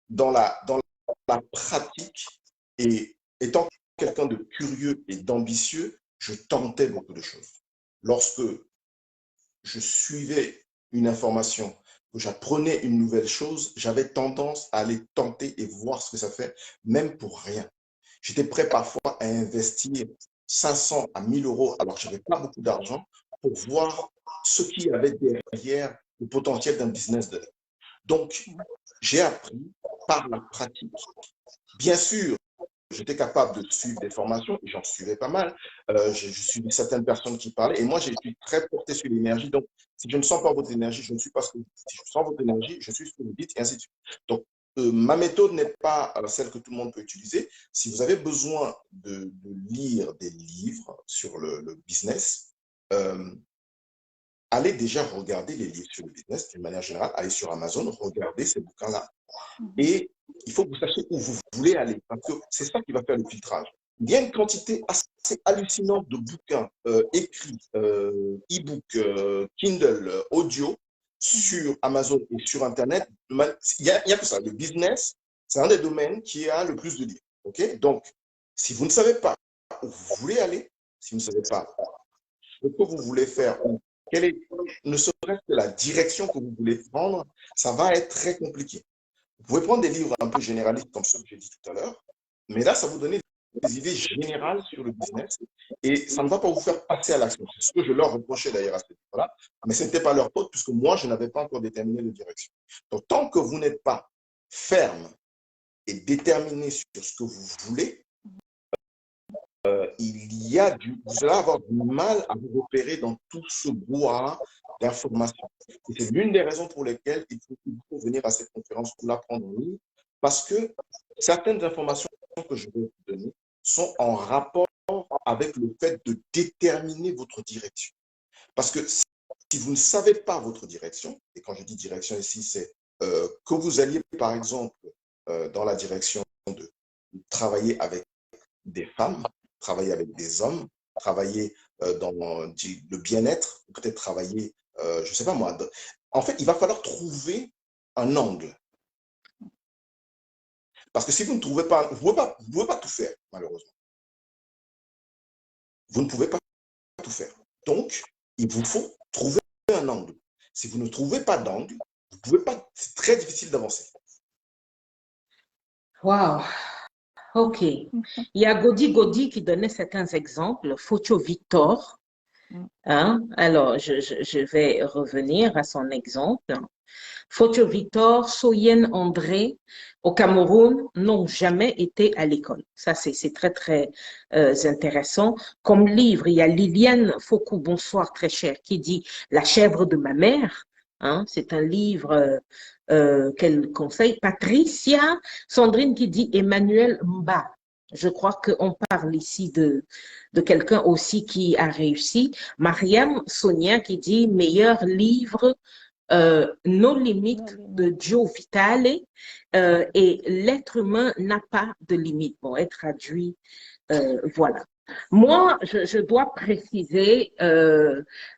dans la pratique et étant quelqu'un de curieux et d'ambitieux, je tentais beaucoup de choses. Lorsque je suivais une information, que j'apprenais une nouvelle chose, j'avais tendance à aller tenter et voir ce que ça fait, même pour rien. J'étais prêt parfois à investir 500 à 1000 euros, alors que je n'avais pas beaucoup d'argent, pour voir ce qu'il y avait derrière le potentiel d'un business de. Donc, j'ai appris par la pratique. Bien sûr, j'étais capable de suivre des formations et j'en suivais pas mal. Je suivais certaines personnes qui parlaient et moi, j'ai été très porté sur l'énergie. Donc, si je ne sens pas votre énergie, je ne suis pas ce que vous dites. Si je sens votre énergie, je suis ce que vous dites et ainsi de suite. Donc, ma méthode n'est pas celle que tout le monde peut utiliser. Si vous avez besoin de lire des livres sur le business, euh, allez déjà regarder les livres sur le business d'une manière générale, allez sur Amazon, regardez ces bouquins-là. Et il faut que vous sachiez où vous voulez aller, parce que c'est ça qui va faire le filtrage. Il y a une quantité assez hallucinante de bouquins écrits, e-book, Kindle, audio, sur Amazon et sur Internet. Il y a que ça. Le business, c'est un des domaines qui a le plus de livres. Okay? Donc, si vous ne savez pas où vous voulez aller, si vous ne savez pas ce que vous voulez faire, ou quelle est, ne serait-ce que la direction que vous voulez prendre, ça va être très compliqué. Vous pouvez prendre des livres un peu généralistes comme ceux que j'ai dit tout à l'heure, mais là, ça vous donne des idées générales sur le business et ça ne va pas vous faire passer à l'action. C'est ce que je leur reprochais d'ailleurs à ce niveau-là, mais ce n'était pas leur faute puisque moi, je n'avais pas encore déterminé de direction. Donc, tant que vous n'êtes pas ferme et déterminé sur ce que vous voulez, vous allez avoir du mal à vous repérer dans tout ce brouhaha d'informations. Et c'est l'une des raisons pour lesquelles il faut venir à cette conférence pour l'apprendre en ligne, parce que certaines informations que je vais vous donner sont en rapport avec le fait de déterminer votre direction. Parce que si vous ne savez pas votre direction, et quand je dis direction ici, c'est que vous alliez, par exemple, dans la direction de travailler avec des femmes, travailler avec des hommes, travailler dans le bien-être, peut-être travailler, je ne sais pas moi. En fait, il va falloir trouver un angle. Parce que si vous ne trouvez pas, vous ne pouvez pas tout faire, malheureusement. Vous ne pouvez pas tout faire. Donc, il vous faut trouver un angle. Si vous ne trouvez pas d'angle, vous ne pouvez pas, c'est très difficile d'avancer. Wow. OK. Il y a Godi qui donnait certains exemples. Photo Victor. Hein? Alors, je vais revenir à son exemple. Photo Victor, Soyen André, au Cameroun, n'ont jamais été à l'école. Ça, c'est très, très intéressant. Comme livre, il y a Liliane Foucault, bonsoir très cher, qui dit La chèvre de ma mère. Hein? C'est un livre qu'elle conseille. Patricia Sandrine qui dit Emmanuel Mba. Je crois qu'on parle ici de quelqu'un aussi qui a réussi. Mariam Sonia qui dit meilleur livre Nos limites de Joe Vitale et l'être humain n'a pas de limite. Bon, être traduit, voilà. Moi, je dois préciser,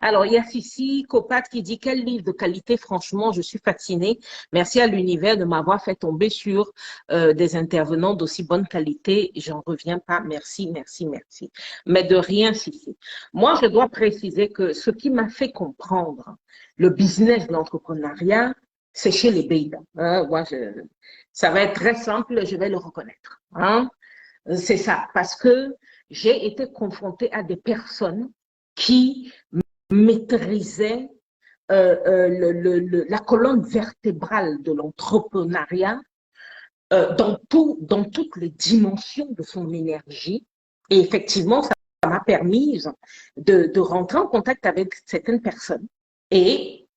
alors il y a Sissi Copat qui dit quel livre de qualité, franchement, je suis fascinée. Merci à l'univers de m'avoir fait tomber sur des intervenants d'aussi bonne qualité. J'en reviens pas. Merci, merci, merci. Mais de rien, Sissi. Moi, je dois préciser que ce qui m'a fait comprendre le business de l'entrepreneuriat, c'est chez les Beida. Hein? Moi, ça va être très simple, je vais le reconnaître. Hein? C'est ça, parce que j'ai été confrontée à des personnes qui maîtrisaient la colonne vertébrale de l'entrepreneuriat dans toutes les dimensions de son énergie. Et effectivement, ça m'a permis de rentrer en contact avec certaines personnes et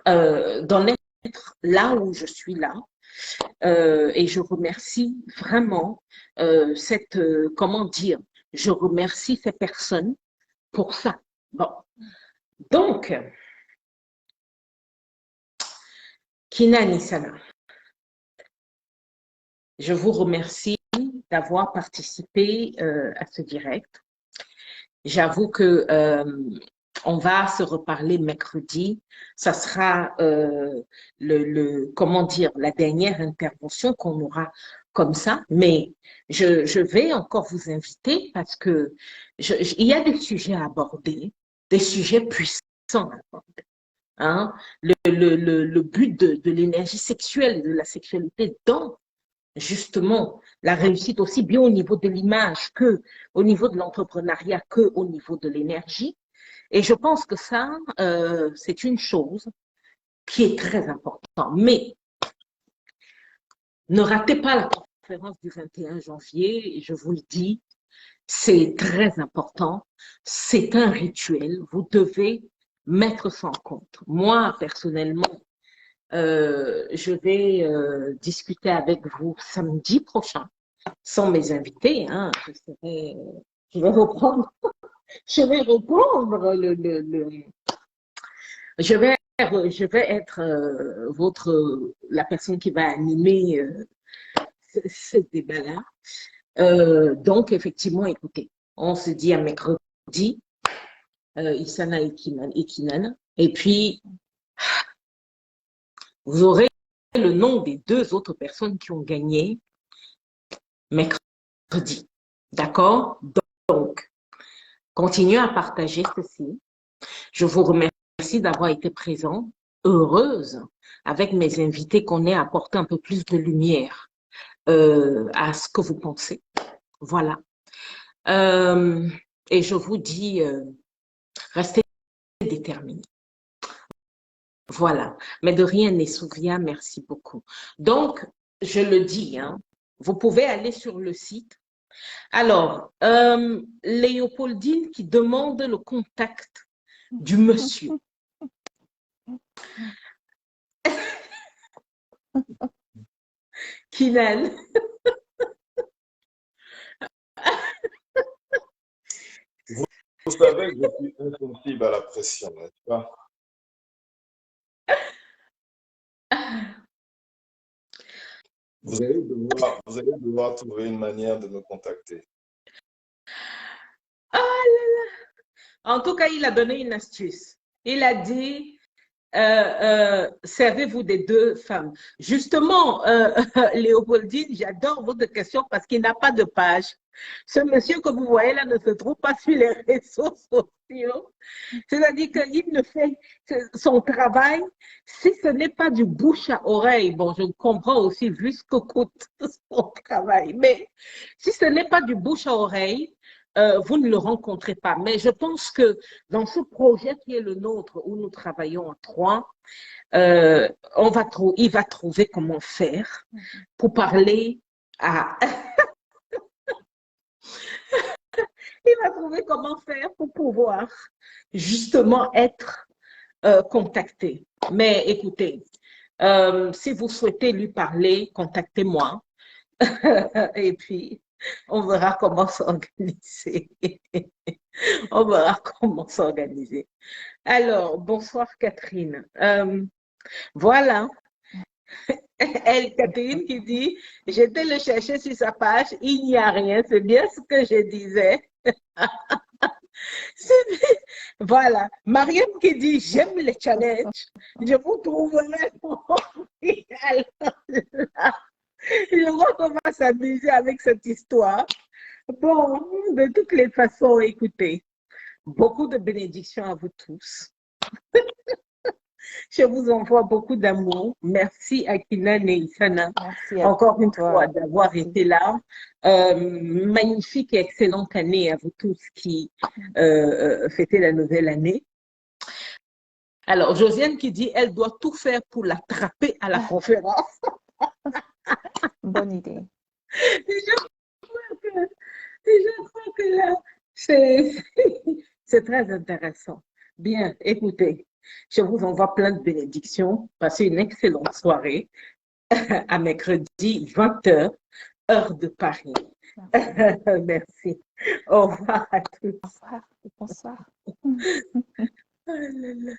d'en être là où je suis là. Et je remercie vraiment comment dire, je remercie ces personnes pour ça. Bon, donc, Kina Nisana, je vous remercie d'avoir participé à ce direct. J'avoue que on va se reparler mercredi. Ça sera comment dire, la dernière intervention qu'on aura comme ça. Mais je vais encore vous inviter parce que il y a des sujets à aborder, des sujets puissants à aborder. Hein? Le but de l'énergie sexuelle, de la sexualité dans justement la réussite aussi bien au niveau de l'image que au niveau de l'entrepreneuriat que au niveau de l'énergie. Et je pense que ça, c'est une chose qui est très importante. Mais ne ratez pas la conférence du 21 janvier, je vous le dis, c'est très important. C'est un rituel. Vous devez mettre ça en compte. Moi, personnellement, je vais discuter avec vous samedi prochain, sans mes invités. Hein, je vais reprendre je vais répondre. Je vais être la personne qui va animer ce débat-là. Donc, effectivement, écoutez, on se dit à mercredi, Issana et Kinan, et puis vous aurez le nom des 2 autres personnes qui ont gagné mercredi. D'accord? Donc, continuez à partager ceci. Je vous remercie d'avoir été présent. Heureuse avec mes invités qu'on ait apporté un peu plus de lumière à ce que vous pensez. Voilà. Et je vous dis, restez déterminés. Voilà. Mais de rien n'est Souvia, merci beaucoup. Donc, je le dis, hein, vous pouvez aller sur le site. Alors, Léopoldine qui demande le contact du monsieur. Kinan. Vous savez que je suis insensible à la pression, n'est-ce pas? Vous allez devoir trouver une manière de me contacter. Ah là là. En tout cas, il a donné une astuce. Il a dit, servez-vous des 2 femmes. Justement, Léopoldine, j'adore votre question parce qu'il n'a pas de page. Ce monsieur que vous voyez là ne se trouve pas sur les réseaux sociaux. C'est-à-dire qu'il ne fait son travail, si ce n'est pas du bouche à oreille. Bon, je comprends aussi vu ce que coûte son travail, mais si ce n'est pas du bouche à oreille, vous ne le rencontrez pas. Mais je pense que dans ce projet qui est le nôtre, où nous travaillons à 3, il va trouver comment faire pour parler à... il va trouver comment faire pour pouvoir justement être contacté. Mais écoutez, si vous souhaitez lui parler, contactez-moi. Et puis, on verra comment s'organiser. On verra comment s'organiser. Alors, bonsoir Catherine. Voilà. Elle, Catherine, qui dit, j'étais le chercher sur sa page, il n'y a rien. C'est bien ce que je disais. Voilà. Mariam qui dit, j'aime les challenges. Je vous trouverai. Alors là, je vois qu'on va s'amuser avec cette histoire. Bon, de toutes les façons, écoutez, beaucoup de bénédictions à vous tous. Je vous envoie beaucoup d'amour. Merci à Kinan et Issana, encore une fois, d'avoir été là. Magnifique et excellente année à vous tous qui fêtez la nouvelle année. Alors, Josiane qui dit, elle doit tout faire pour l'attraper à la conférence. Bonne idée. Je crois que là, c'est très intéressant. Bien, écoutez, je vous envoie plein de bénédictions. Passez une excellente soirée à mercredi 20h, heure de Paris. Merci. Au revoir à tous. Au revoir. Bonsoir. Oh là là.